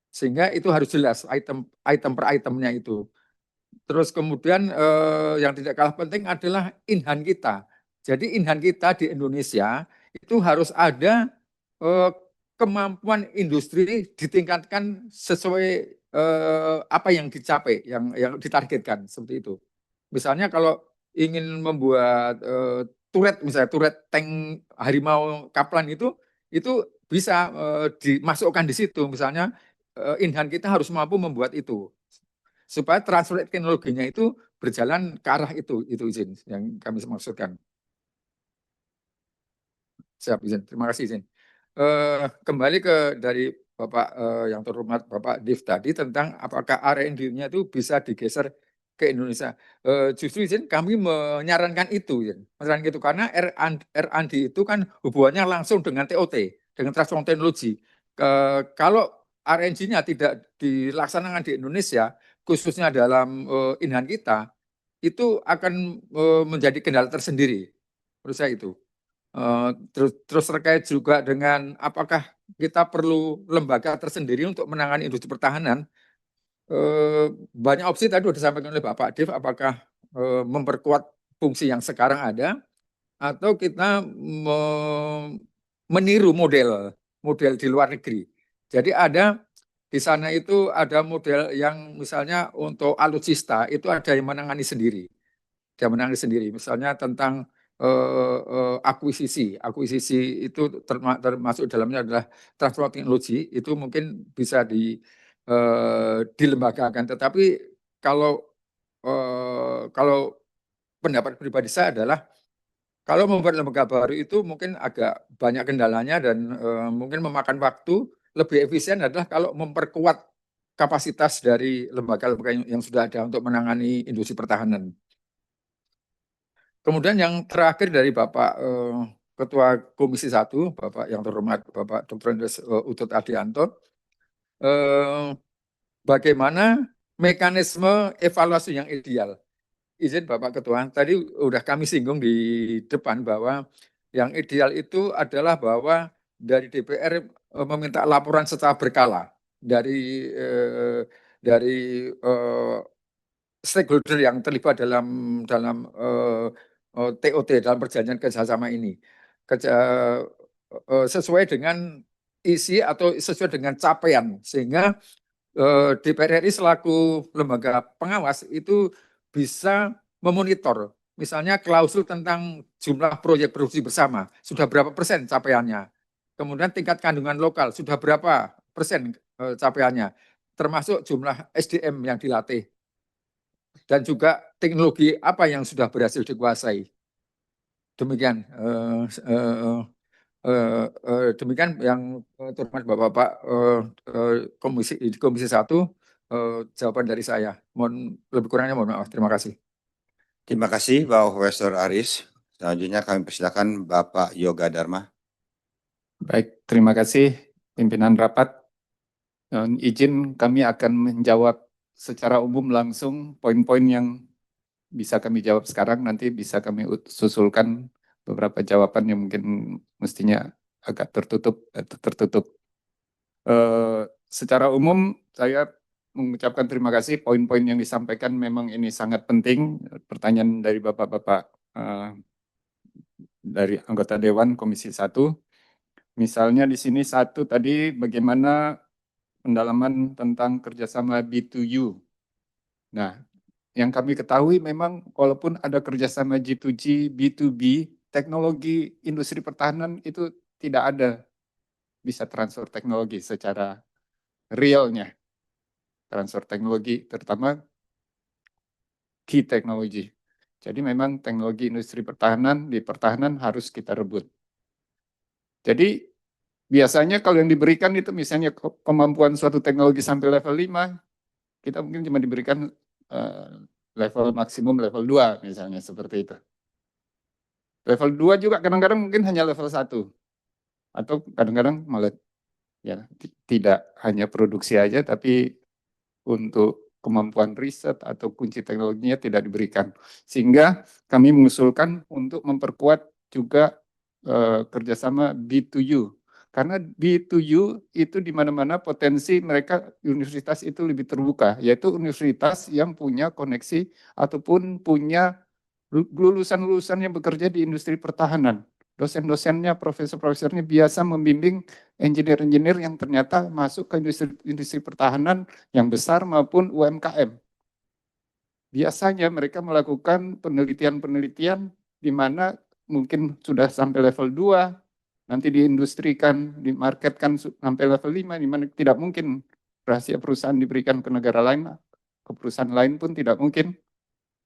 B: sehingga itu harus jelas item per itemnya itu. Terus kemudian yang tidak kalah penting adalah in-hand kita. Jadi in-hand kita di Indonesia itu harus ada kemampuan industri ditingkatkan sesuai apa yang dicapai, yang ditargetkan seperti itu. Misalnya kalau ingin membuat turret, misalnya turret tank harimau Kaplan itu bisa dimasukkan di situ. Misalnya in-hand kita harus mampu membuat itu supaya transfer teknologinya itu berjalan ke arah itu izin yang kami maksudkan. Siap izin, terima kasih izin. Kembali ke dari Bapak yang terhormat Bapak Div tadi tentang apakah R&D-nya itu bisa digeser ke Indonesia. Justru izin kami menyarankan itu, menyarankan itu karena R&D itu kan hubungannya langsung dengan TOT, dengan transformasi teknologi. Kalau R&D-nya tidak dilaksanakan di Indonesia, khususnya dalam in-hand kita, itu akan menjadi kendala tersendiri. Menurut saya itu. Terus terkait juga dengan apakah kita perlu lembaga tersendiri untuk menangani industri pertahanan. Banyak opsi tadi sudah disampaikan oleh Bapak Div, apakah memperkuat fungsi yang sekarang ada atau kita meniru model di luar negeri. Jadi ada di sana itu ada model yang misalnya untuk alutsista itu ada yang menangani sendiri. Dia menangani sendiri. Misalnya tentang akuisisi itu termasuk dalamnya adalah transfer teknologi, itu mungkin bisa dilembagakan. Tetapi kalau pendapat pribadi saya adalah kalau membuat lembaga baru itu mungkin agak banyak kendalanya dan mungkin memakan waktu. Lebih efisien adalah kalau memperkuat kapasitas dari lembaga-lembaga yang sudah ada untuk menangani industri pertahanan. Kemudian yang terakhir dari Bapak Ketua Komisi 1, Bapak yang terhormat Bapak Dr. Andes Utut Adianto, bagaimana mekanisme evaluasi yang ideal? Izin Bapak Ketua, tadi udah kami singgung di depan bahwa yang ideal itu adalah bahwa dari DPR meminta laporan secara berkala dari stakeholder yang terlibat dalam TOT, dalam perjanjian kerjasama ini, sesuai dengan isi atau sesuai dengan capaian, sehingga DPR RI selaku lembaga pengawas itu bisa memonitor, misalnya klausul tentang jumlah proyek produksi bersama, sudah berapa persen capaiannya, kemudian tingkat kandungan lokal, sudah berapa persen capaiannya, termasuk jumlah SDM yang dilatih, dan juga teknologi apa yang sudah berhasil dikuasai. Demikian demikian yang terhormat Bapak-Bapak Komisi 1, jawaban dari saya. Mohon lebih kurangnya mohon maaf. Terima kasih.
A: Terima kasih Bapak Profesor Aris. Selanjutnya kami persilakan Bapak Yoga Dharma.
C: Baik, terima kasih pimpinan rapat. Izin kami akan menjawab secara umum langsung poin-poin yang bisa kami jawab sekarang, nanti bisa kami susulkan beberapa jawaban yang mungkin mestinya agak tertutup. Secara umum saya mengucapkan terima kasih, poin-poin yang disampaikan memang ini sangat penting. Pertanyaan dari Bapak-Bapak dari anggota Dewan Komisi 1. Misalnya di sini satu tadi bagaimana pendalaman tentang kerjasama B2U. Nah, yang kami ketahui memang walaupun ada kerjasama G2G, B2B, teknologi industri pertahanan itu tidak ada bisa transfer teknologi secara realnya. Transfer teknologi terutama key teknologi. Jadi memang teknologi industri pertahanan di pertahanan harus kita rebut. Jadi biasanya kalau yang diberikan itu misalnya kemampuan suatu teknologi sampai level 5, kita mungkin cuma diberikan level maksimum level 2 misalnya seperti itu. Level 2 juga kadang-kadang mungkin hanya level 1. Atau kadang-kadang malah ya tidak hanya produksi aja tapi untuk kemampuan riset atau kunci teknologinya tidak diberikan. Sehingga kami mengusulkan untuk memperkuat juga kerjasama B2U. Karena B2U itu di mana-mana potensi mereka universitas itu lebih terbuka, yaitu universitas yang punya koneksi ataupun punya lulusan-lulusan yang bekerja di industri pertahanan. Dosen-dosennya, profesor-profesornya biasa membimbing engineer-engineer yang ternyata masuk ke industri pertahanan yang besar maupun UMKM. Biasanya mereka melakukan penelitian-penelitian di mana mungkin sudah sampai level 2, nanti diindustrikan, dimarketkan sampai level 5, di mana tidak mungkin rahasia perusahaan diberikan ke negara lain, ke perusahaan lain pun tidak mungkin.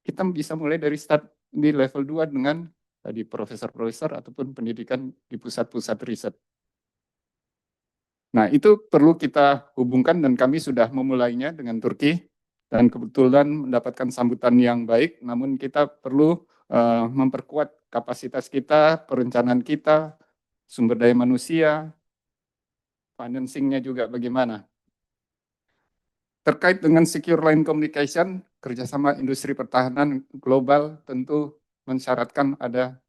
C: Kita bisa mulai dari start di level 2 dengan tadi profesor-profesor ataupun pendidikan di pusat-pusat riset. Nah, itu perlu kita hubungkan dan kami sudah memulainya dengan Turki dan kebetulan mendapatkan sambutan yang baik, namun kita perlu memperkuat kapasitas kita, perencanaan kita, sumber daya manusia, financing-nya juga bagaimana. Terkait dengan secure line communication, kerjasama industri pertahanan global tentu mensyaratkan ada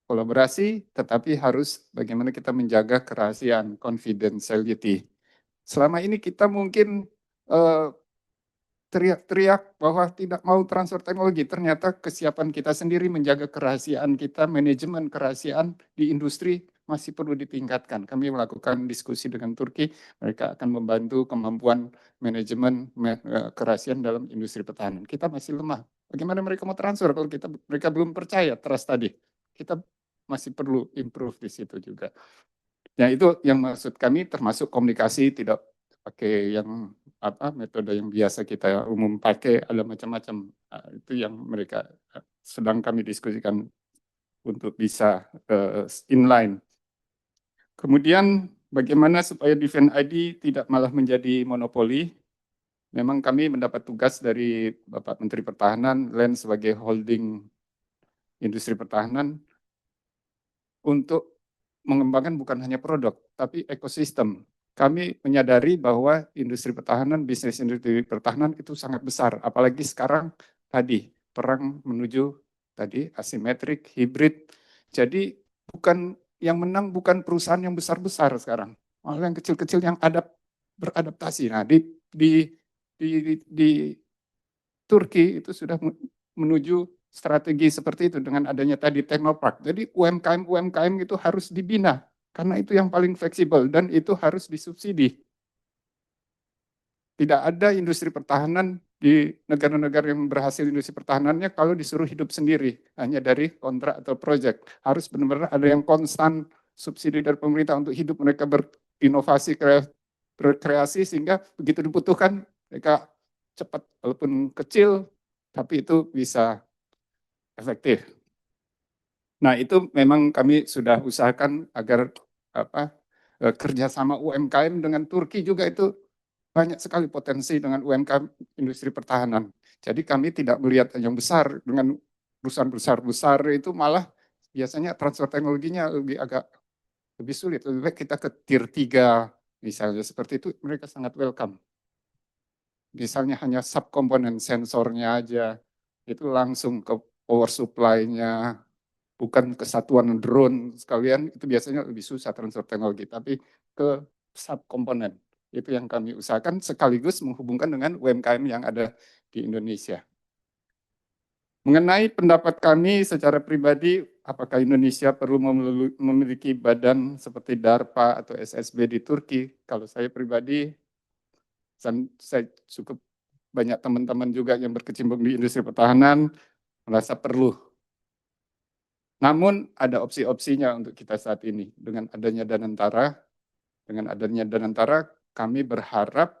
C: kolaborasi, tetapi harus bagaimana kita menjaga kerahasiaan, confidentiality. Selama ini kita mungkin teriak-teriak bahwa tidak mau transfer teknologi, ternyata kesiapan kita sendiri menjaga kerahasiaan kita, manajemen kerahasiaan di industri masih perlu ditingkatkan. Kami melakukan diskusi dengan Turki, mereka akan membantu kemampuan manajemen kerahasiaan dalam industri pertahanan. Kita masih lemah. Bagaimana mereka mau transfer kalau mereka belum percaya trust tadi? Kita masih perlu improve di situ juga. Ya itu yang maksud kami, termasuk komunikasi, tidak pakai yang metode yang biasa kita umum pakai, ada macam-macam. Itu yang mereka sedang kami diskusikan untuk bisa inline. Kemudian bagaimana supaya Defense ID tidak malah menjadi monopoli? Memang kami mendapat tugas dari Bapak Menteri Pertahanan, LEN sebagai holding industri pertahanan, untuk mengembangkan bukan hanya produk, tapi ekosistem. Kami menyadari bahwa industri pertahanan, bisnis industri pertahanan itu sangat besar, apalagi sekarang tadi perang menuju tadi asimetrik, hibrid. Jadi yang menang bukan perusahaan yang besar-besar sekarang, malah yang kecil-kecil yang beradaptasi. Nah, di Turki itu sudah menuju strategi seperti itu dengan adanya tadi Teknopark. Jadi UMKM itu harus dibina karena itu yang paling fleksibel dan itu harus disubsidi. Tidak ada industri pertahanan di negara-negara yang berhasil industri pertahanannya kalau disuruh hidup sendiri, hanya dari kontrak atau proyek. Harus benar-benar ada yang konstan subsidi dari pemerintah untuk hidup mereka berinovasi, berkreasi, sehingga begitu dibutuhkan mereka cepat, walaupun kecil, tapi itu bisa efektif. Nah, itu memang kami sudah usahakan agar kerjasama UMKM dengan Turki juga itu banyak sekali potensi dengan UMKM industri pertahanan. Jadi kami tidak melihat yang besar dengan perusahaan besar itu malah biasanya transfer teknologinya agak lebih sulit. Lebih baik kita ke tier 3 misalnya seperti itu, mereka sangat welcome. Misalnya hanya subkomponen sensornya aja, itu langsung ke power supply-nya, bukan kesatuan drone sekalian, itu biasanya lebih susah transfer teknologi, tapi ke subkomponen. Itu yang kami usahakan sekaligus menghubungkan dengan UMKM yang ada di Indonesia. Mengenai pendapat kami secara pribadi, apakah Indonesia perlu memiliki badan seperti DARPA atau SSB di Turki? Kalau saya pribadi, saya cukup banyak teman-teman juga yang berkecimpung di industri pertahanan, merasa perlu. Namun ada opsi-opsinya untuk kita saat ini. Dengan adanya Danantara, kami berharap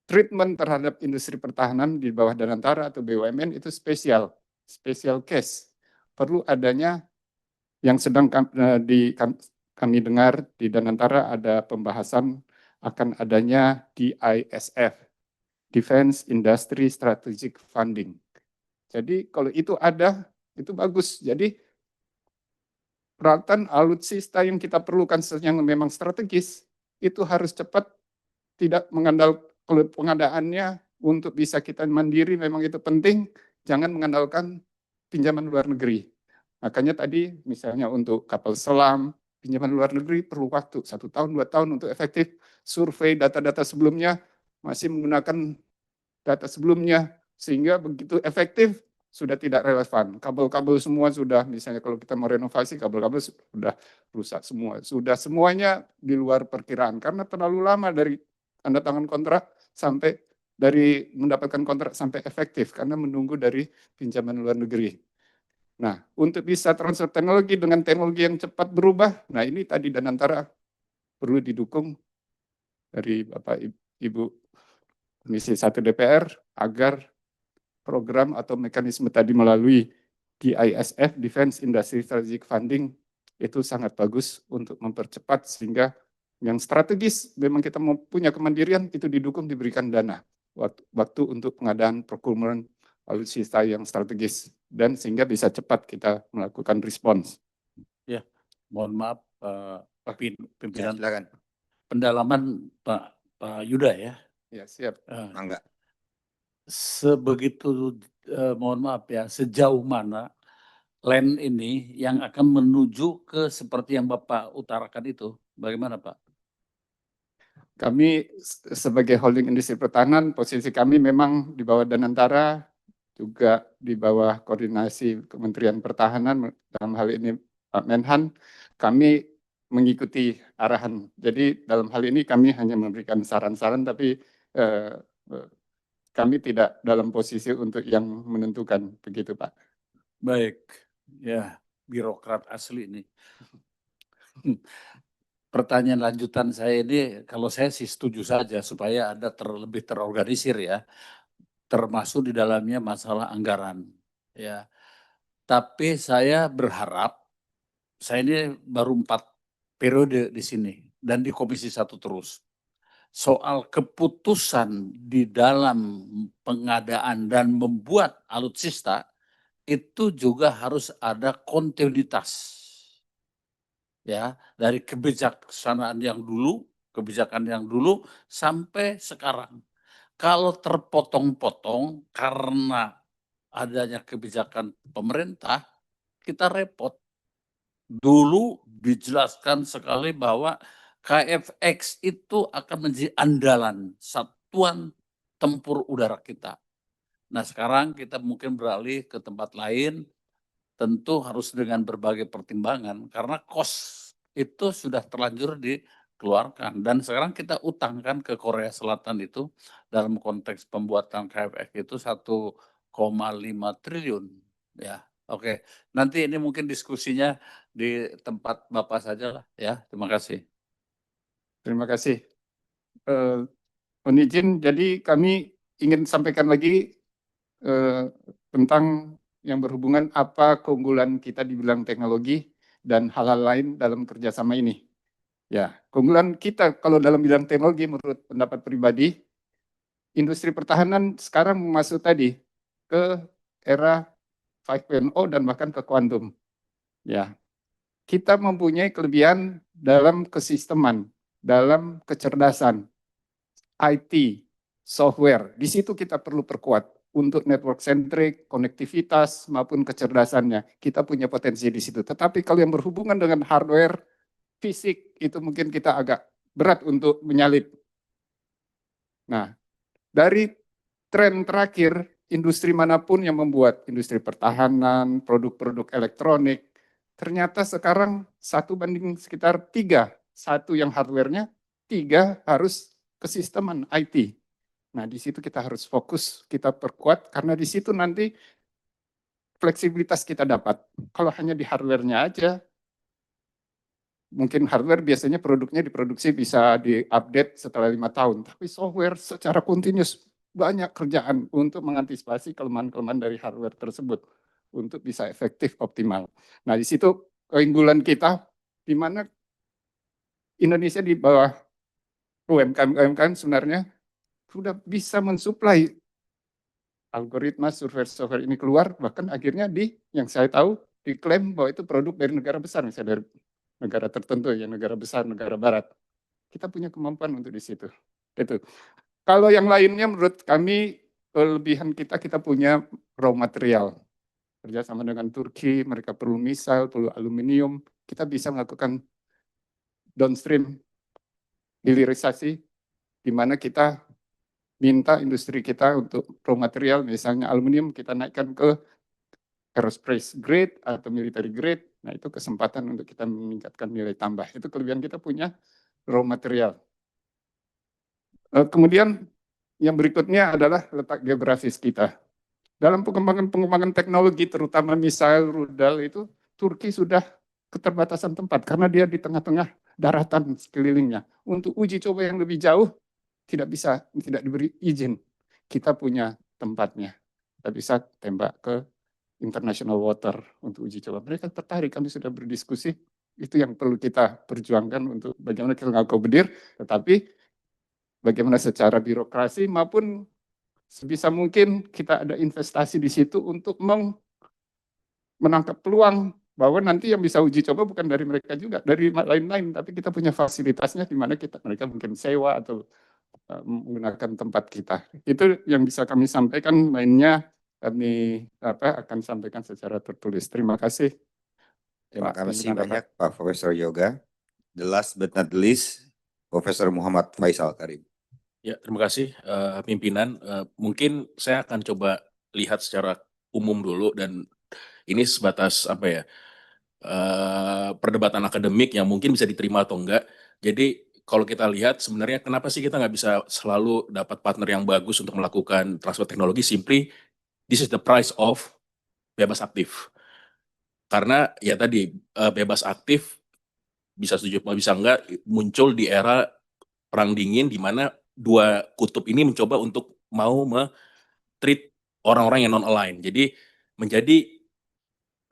C: treatment terhadap industri pertahanan di bawah Danantara atau BUMN itu special case. Perlu adanya yang sedang kami dengar di Danantara ada pembahasan akan adanya DISF, Defense Industry Strategic Funding. Jadi kalau itu ada, itu bagus. Jadi peralatan alutsista yang kita perlukan yang memang strategis, itu harus cepat, tidak mengandalkan kalau pengadaannya untuk bisa kita mandiri memang itu penting, jangan mengandalkan pinjaman luar negeri. Makanya tadi misalnya untuk kapal selam, pinjaman luar negeri perlu waktu 1 tahun, 2 tahun untuk efektif. Survei data-data sebelumnya masih menggunakan data sebelumnya, sehingga begitu efektif sudah tidak relevan. Kabel-kabel semua sudah, misalnya kalau kita mau renovasi, kabel-kabel sudah rusak semua. Sudah semuanya di luar perkiraan, karena terlalu lama dari tanda tangan kontrak sampai dari mendapatkan kontrak sampai efektif, karena menunggu dari pinjaman luar negeri. Nah, untuk bisa transfer teknologi dengan teknologi yang cepat berubah, nah ini tadi Danantara perlu didukung dari Bapak Ibu Komisi 1 DPR agar program atau mekanisme tadi melalui DISF, Defense Industry Strategic Funding, itu sangat bagus untuk mempercepat sehingga yang strategis memang kita mau punya kemandirian itu didukung, diberikan dana waktu untuk pengadaan procurement alutsista yang strategis dan sehingga bisa cepat kita melakukan respons.
E: Ya, mohon maaf pimpinan,
A: Silakan.
E: pendalaman Pak Yuda ya.
C: Ya, siap.
A: Mangga.
E: Sebegitu mohon maaf ya, sejauh mana land ini yang akan menuju ke seperti yang Bapak utarakan itu, bagaimana Pak?
C: Kami sebagai holding industri pertahanan, posisi kami memang di bawah Danantara, juga di bawah koordinasi Kementerian Pertahanan, dalam hal ini Pak Menhan, kami mengikuti arahan. Jadi dalam hal ini kami hanya memberikan saran-saran, tapi kami tidak dalam posisi untuk yang menentukan, begitu Pak.
E: Baik, ya birokrat asli ini. Pertanyaan lanjutan saya ini, kalau saya sih setuju saja supaya ada lebih terorganisir ya, termasuk di dalamnya masalah anggaran. Ya, tapi saya berharap, saya ini baru 4 periode di sini dan di Komisi 1 terus. Soal keputusan di dalam pengadaan dan membuat alutsista itu juga harus ada kontinuitas. Ya, dari kebijaksanaan yang dulu, kebijakan yang dulu sampai sekarang. Kalau terpotong-potong karena adanya kebijakan pemerintah, kita repot. Dulu dijelaskan sekali bahwa KFX itu akan menjadi andalan satuan tempur udara kita. Nah, sekarang kita mungkin beralih ke tempat lain, tentu harus dengan berbagai pertimbangan karena kos itu sudah terlanjur dikeluarkan dan sekarang kita utangkan ke Korea Selatan itu dalam konteks pembuatan KFX itu 1,5 triliun ya. Oke, nanti ini mungkin diskusinya di tempat Bapak saja lah ya. Terima kasih.
C: Terima kasih. Mohon izin, jadi kami ingin sampaikan lagi tentang yang berhubungan apa keunggulan kita di bidang teknologi dan hal-hal lain dalam kerjasama ini. Ya, keunggulan kita kalau dalam bidang teknologi menurut pendapat pribadi, industri pertahanan sekarang masuk tadi ke era 5.0 dan bahkan ke kuantum. Ya, kita mempunyai kelebihan dalam kesisteman, dalam kecerdasan, IT, software. Di situ kita perlu perkuat untuk network centric, konektivitas maupun kecerdasannya. Kita punya potensi di situ. Tetapi kalau yang berhubungan dengan hardware, fisik itu mungkin kita agak berat untuk menyalip. Nah, dari tren terakhir, industri manapun yang membuat industri pertahanan, produk-produk elektronik, ternyata sekarang 1 banding sekitar 3. 1 yang hardware-nya, 3 harus kesisteman IT. Nah, di situ kita harus fokus, kita perkuat, karena di situ nanti fleksibilitas kita dapat. Kalau hanya di hardware-nya aja, mungkin hardware biasanya produknya diproduksi bisa diupdate setelah 5 tahun, tapi software secara kontinus banyak kerjaan untuk mengantisipasi kelemahan-kelemahan dari hardware tersebut untuk bisa efektif optimal. Nah, di situ keunggulan kita di mana Indonesia di bawah UMKM sebenarnya sudah bisa mensuplai algoritma software ini keluar, bahkan akhirnya yang saya tahu diklaim bahwa itu produk dari negara besar, misalnya dari negara tertentu, ya negara besar, negara barat. Kita punya kemampuan untuk di situ. Itu. Kalau yang lainnya menurut kami kelebihan kita punya raw material. Kerjasama dengan Turki, mereka perlu misal, perlu aluminium, kita bisa melakukan downstream hilirisasi, di mana kita minta industri kita untuk raw material, misalnya aluminium kita naikkan ke aerospace grade atau military grade. Nah, itu kesempatan untuk kita meningkatkan nilai tambah. Itu kelebihan kita punya raw material. Kemudian yang berikutnya adalah letak geografis kita. Dalam pengembangan teknologi, terutama misal rudal itu, Turki sudah keterbatasan tempat karena dia di tengah-tengah daratan sekelilingnya. Untuk uji coba yang lebih jauh, tidak diberi izin. Kita punya tempatnya. Kita bisa tembak ke international water untuk uji coba. Mereka tertarik, kami sudah berdiskusi. Itu yang perlu kita perjuangkan untuk bagaimana kita nggak kobedir, tetapi bagaimana secara birokrasi maupun sebisa mungkin kita ada investasi di situ untuk menangkap peluang bahwa nanti yang bisa uji coba bukan dari mereka juga, dari lain-lain, tapi kita punya fasilitasnya di mana mereka mungkin sewa atau menggunakan tempat kita. Itu yang bisa kami sampaikan, lainnya kami akan sampaikan secara tertulis. Terima kasih.
A: Terima
C: Pak
A: kasih
C: Pimpinan
A: banyak Pak Profesor Yoga. The last but not least, Profesor Muhammad Faisal Karim.
D: Ya, terima kasih pimpinan. Mungkin saya akan coba lihat secara umum dulu dan ini sebatas apa ya perdebatan akademik yang mungkin bisa diterima atau enggak. Jadi kalau kita lihat sebenarnya kenapa sih kita nggak bisa selalu dapat partner yang bagus untuk melakukan transfer teknologi? Simply this is the price of bebas aktif. Karena ya tadi bebas aktif bisa setuju bisa enggak muncul di era perang dingin di mana dua kutub ini mencoba untuk mau treat orang-orang yang non-align. Jadi menjadi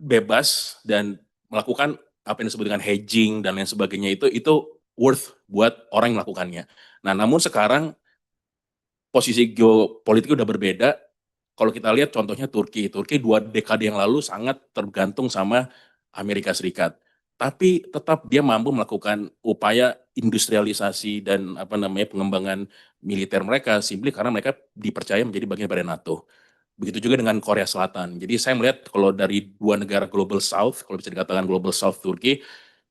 D: bebas dan melakukan apa yang disebut dengan hedging dan lain sebagainya itu worth buat orang yang melakukannya. Nah, namun sekarang posisi geopolitik udah berbeda. Kalau kita lihat contohnya Turki 2 dekade yang lalu sangat tergantung sama Amerika Serikat. Tapi tetap dia mampu melakukan upaya industrialisasi dan pengembangan militer mereka simply karena mereka dipercaya menjadi bagian dari NATO. Begitu juga dengan Korea Selatan. Jadi saya melihat kalau dari 2 negara Global South, kalau bisa dikatakan Global South Turki,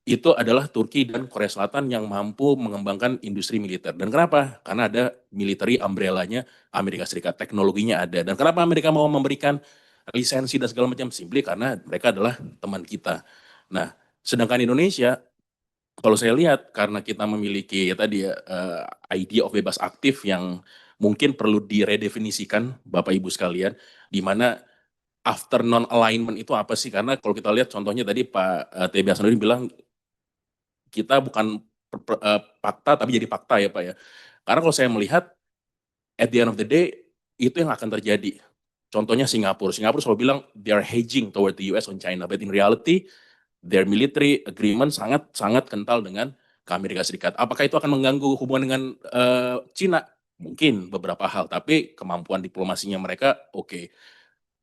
D: itu adalah Turki dan Korea Selatan yang mampu mengembangkan industri militer. Dan kenapa? Karena ada military umbrella-nya Amerika Serikat, teknologinya ada. Dan kenapa Amerika mau memberikan lisensi dan segala macam? Simply karena mereka adalah teman kita. Nah, sedangkan Indonesia, kalau saya lihat karena kita memiliki idea of bebas aktif yang mungkin perlu diredefinisikan Bapak Ibu sekalian, di mana after non-alignment itu apa sih? Karena kalau kita lihat contohnya tadi Pak T.B. Hasanuddin bilang kita bukan fakta tapi jadi fakta ya Pak ya. Karena kalau saya melihat at the end of the day itu yang akan terjadi. Contohnya Singapura selalu bilang they are hedging toward the US on China, but in reality their military agreement sangat kental dengan Amerika Serikat. Apakah itu akan mengganggu hubungan dengan Cina? Mungkin beberapa hal, tapi kemampuan diplomasinya mereka oke.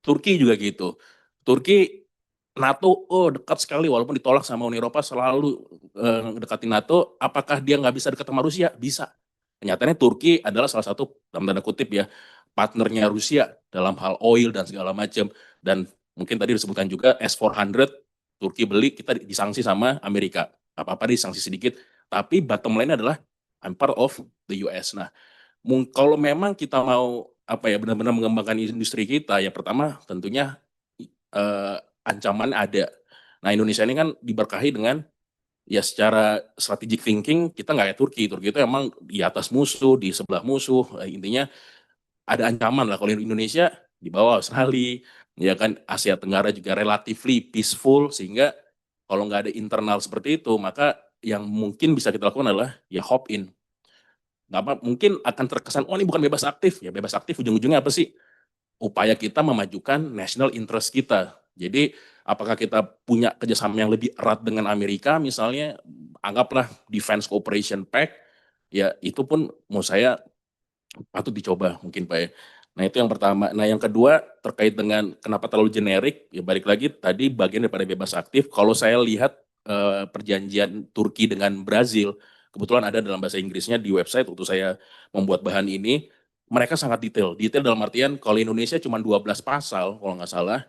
D: Turki juga gitu. Turki NATO dekat sekali walaupun ditolak sama Uni Eropa selalu mendekati NATO. Apakah dia nggak bisa dekat sama Rusia? Bisa. Kenyataannya Turki adalah salah satu dalam tanda kutip ya partnernya Rusia dalam hal oil dan segala macam. Dan mungkin tadi disebutkan juga S-400 Turki beli, kita disanksi sama Amerika. Apa-apa disanksi sedikit. Tapi bottom line adalah I'm part of the US. Nah, kalau memang kita mau benar-benar mengembangkan industri kita, ya pertama tentunya ancaman ada. Nah, Indonesia ini kan diberkahi dengan ya secara strategic thinking kita nggak kayak Turki. Turki itu emang di atas musuh, di sebelah musuh. Intinya ada ancaman lah. Kalau Indonesia di bawah Australia, ya kan Asia Tenggara juga relatively peaceful sehingga kalau nggak ada internal seperti itu, maka yang mungkin bisa kita lakukan adalah ya hop in. Mungkin akan terkesan, oh ini bukan bebas aktif. Ya bebas aktif ujung-ujungnya apa sih? Upaya kita memajukan national interest kita. Jadi apakah kita punya kerjasama yang lebih erat dengan Amerika misalnya, anggaplah Defense Cooperation Pact, ya itu pun menurut saya patut dicoba mungkin Pak ya. Nah itu yang pertama. Nah yang kedua terkait dengan kenapa terlalu generik, ya balik lagi tadi bagian daripada bebas aktif. Kalau saya lihat perjanjian Turki dengan Brazil, kebetulan ada dalam bahasa Inggrisnya di website waktu saya membuat bahan ini. Mereka sangat detail dalam artian kalau Indonesia cuma 12 pasal kalau nggak salah,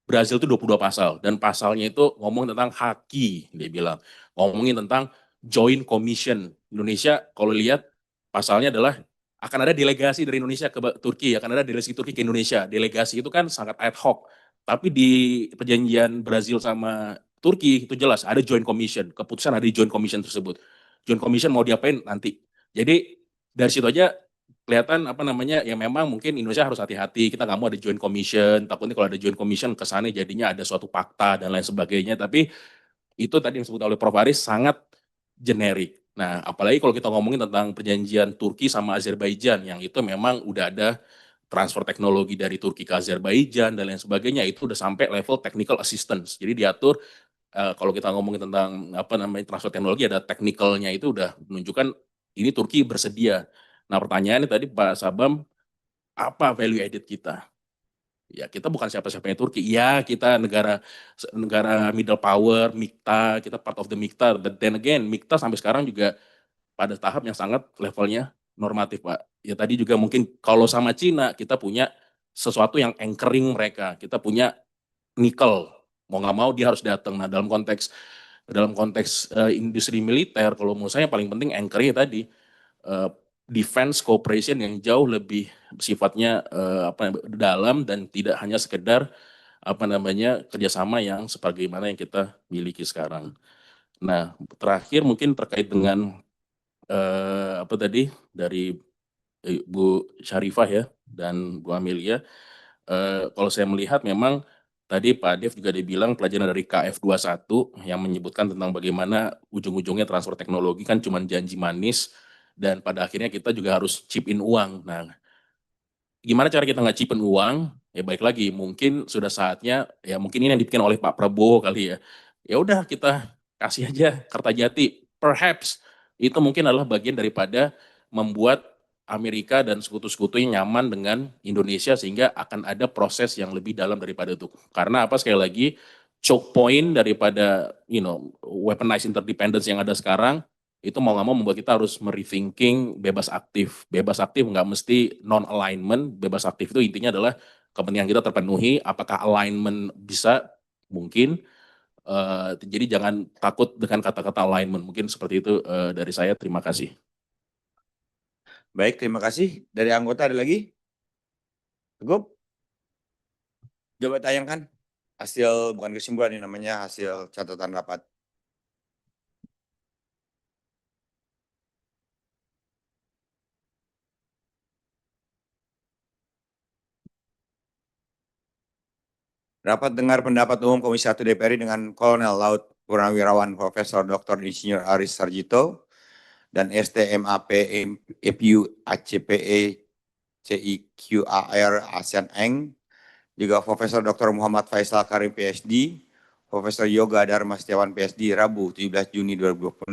D: Brazil itu 22 pasal, dan pasalnya itu ngomong tentang haki, dia bilang. Ngomongin tentang joint commission. Indonesia kalau lihat pasalnya adalah akan ada delegasi dari Indonesia ke Turki, akan ada delegasi Turki ke Indonesia. Delegasi itu kan sangat ad hoc. Tapi di perjanjian Brazil sama Turki itu jelas ada joint commission, keputusan ada di joint commission tersebut. Joint commission mau diapain nanti. Jadi dari situ aja kelihatan apa namanya ya memang mungkin Indonesia harus hati-hati, kita nggak mau ada joint commission, takutnya kalau ada joint commission kesannya jadinya ada suatu fakta dan lain sebagainya, tapi itu tadi yang disebut oleh Prof. Aris sangat generik. Nah apalagi kalau kita ngomongin tentang perjanjian Turki sama Azerbaijan yang itu memang udah ada transfer teknologi dari Turki ke Azerbaijan dan lain sebagainya, itu udah sampai level technical assistance. Jadi diatur kalau kita ngomongin tentang apa namanya transfer teknologi ada teknikalnya, itu udah menunjukkan ini Turki bersedia. Nah pertanyaannya tadi Pak Sabam, apa value added kita? Ya kita bukan siapa-siapanya Turki. Ya kita negara middle power, MIKTA, kita part of the MIKTA. But then again, MIKTA sampai sekarang juga pada tahap yang sangat levelnya normatif Pak. Ya tadi juga mungkin kalau sama Cina kita punya sesuatu yang anchoring mereka. Kita punya nikel. Mau nggak mau dia harus datang. Nah dalam konteks industri militer, kalau menurut saya paling penting anchornya tadi defense cooperation yang jauh lebih sifatnya dalam dan tidak hanya sekedar kerjasama yang sebagaimana yang kita miliki sekarang. Nah terakhir mungkin terkait dengan dari Bu Syarifah ya dan Bu Amelia, kalau saya melihat memang tadi Pak Dev juga dibilang pelajaran dari KF21 yang menyebutkan tentang bagaimana ujung-ujungnya transfer teknologi kan cuma janji manis dan pada akhirnya kita juga harus chip in uang. Nah, gimana cara kita nggak chip in uang? Ya baik lagi, mungkin sudah saatnya ya mungkin ini yang dibikin oleh Pak Prabowo kali ya. Ya udah kita kasih aja Kertajati. Perhaps itu mungkin adalah bagian daripada membuat Amerika dan sekutu-sekutunya nyaman dengan Indonesia sehingga akan ada proses yang lebih dalam daripada itu. Karena apa sekali lagi choke point daripada weaponized interdependence yang ada sekarang itu mau nggak mau membuat kita harus merethinking bebas aktif. Bebas aktif nggak mesti non-alignment, bebas aktif itu intinya adalah kepentingan kita terpenuhi, apakah alignment bisa, mungkin. Jadi jangan takut dengan kata-kata alignment, mungkin seperti itu dari saya, terima kasih.
A: Baik, terima kasih. Dari anggota ada lagi? Cukup? Coba tayangkan hasil, bukan kesimpulan ini namanya hasil catatan rapat. Rapat dengar pendapat umum Komisi 1 DPR dengan Kolonel Laut Purnawirawan Profesor Dr. Insinyur Aris Sarjito dan STMAP EPU ACPE CIQAR ASEAN Eng, juga Profesor Dr. Muhammad Faisal Karim PhD, Profesor Yoga Dharma Setiawan PhD, Rabu 17 Juni 2026.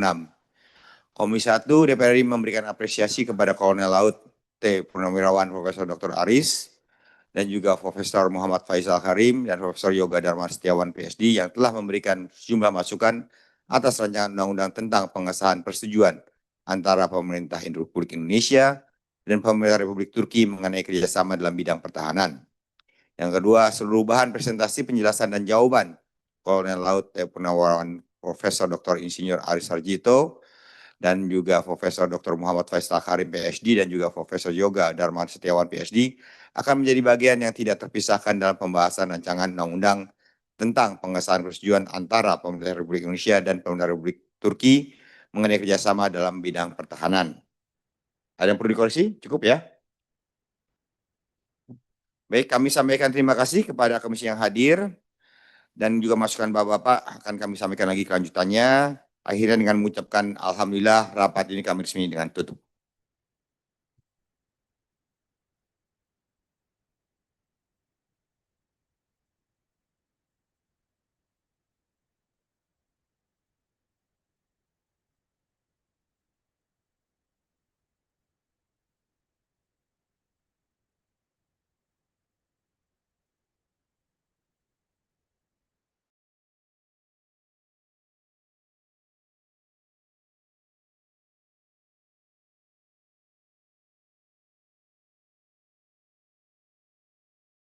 A: Komisi 1 DPR RI memberikan apresiasi kepada Kolonel Laut T. Purnawirawan Profesor Dr. Aris dan juga Profesor Muhammad Faisal Karim dan Profesor Yoga Dharma Setiawan PhD yang telah memberikan sejumlah masukan atas rancangan undang-undang tentang pengesahan persetujuan antara pemerintah Republik Indonesia dan pemerintah Republik Turki mengenai kerjasama dalam bidang pertahanan. Yang kedua, seluruh bahan presentasi penjelasan dan jawaban Kolonel Laut T. Purnawirawan Profesor Dr. Insinyur Aris Sarjito dan juga Profesor Dr. Muhammad Faisal Karim PhD dan juga Profesor Yoga Dharma Setiawan PhD akan menjadi bagian yang tidak terpisahkan dalam pembahasan rancangan undang-undang tentang pengesahan persetujuan antara pemerintah Republik Indonesia dan pemerintah Republik Turki mengenai kerjasama dalam bidang pertahanan. Ada yang perlu dikoreksi? Cukup ya? Baik, kami sampaikan terima kasih kepada komisi yang hadir dan juga masukan Bapak-Bapak akan kami sampaikan lagi kelanjutannya. Akhirnya dengan mengucapkan Alhamdulillah rapat ini kami resmi dengan tutup.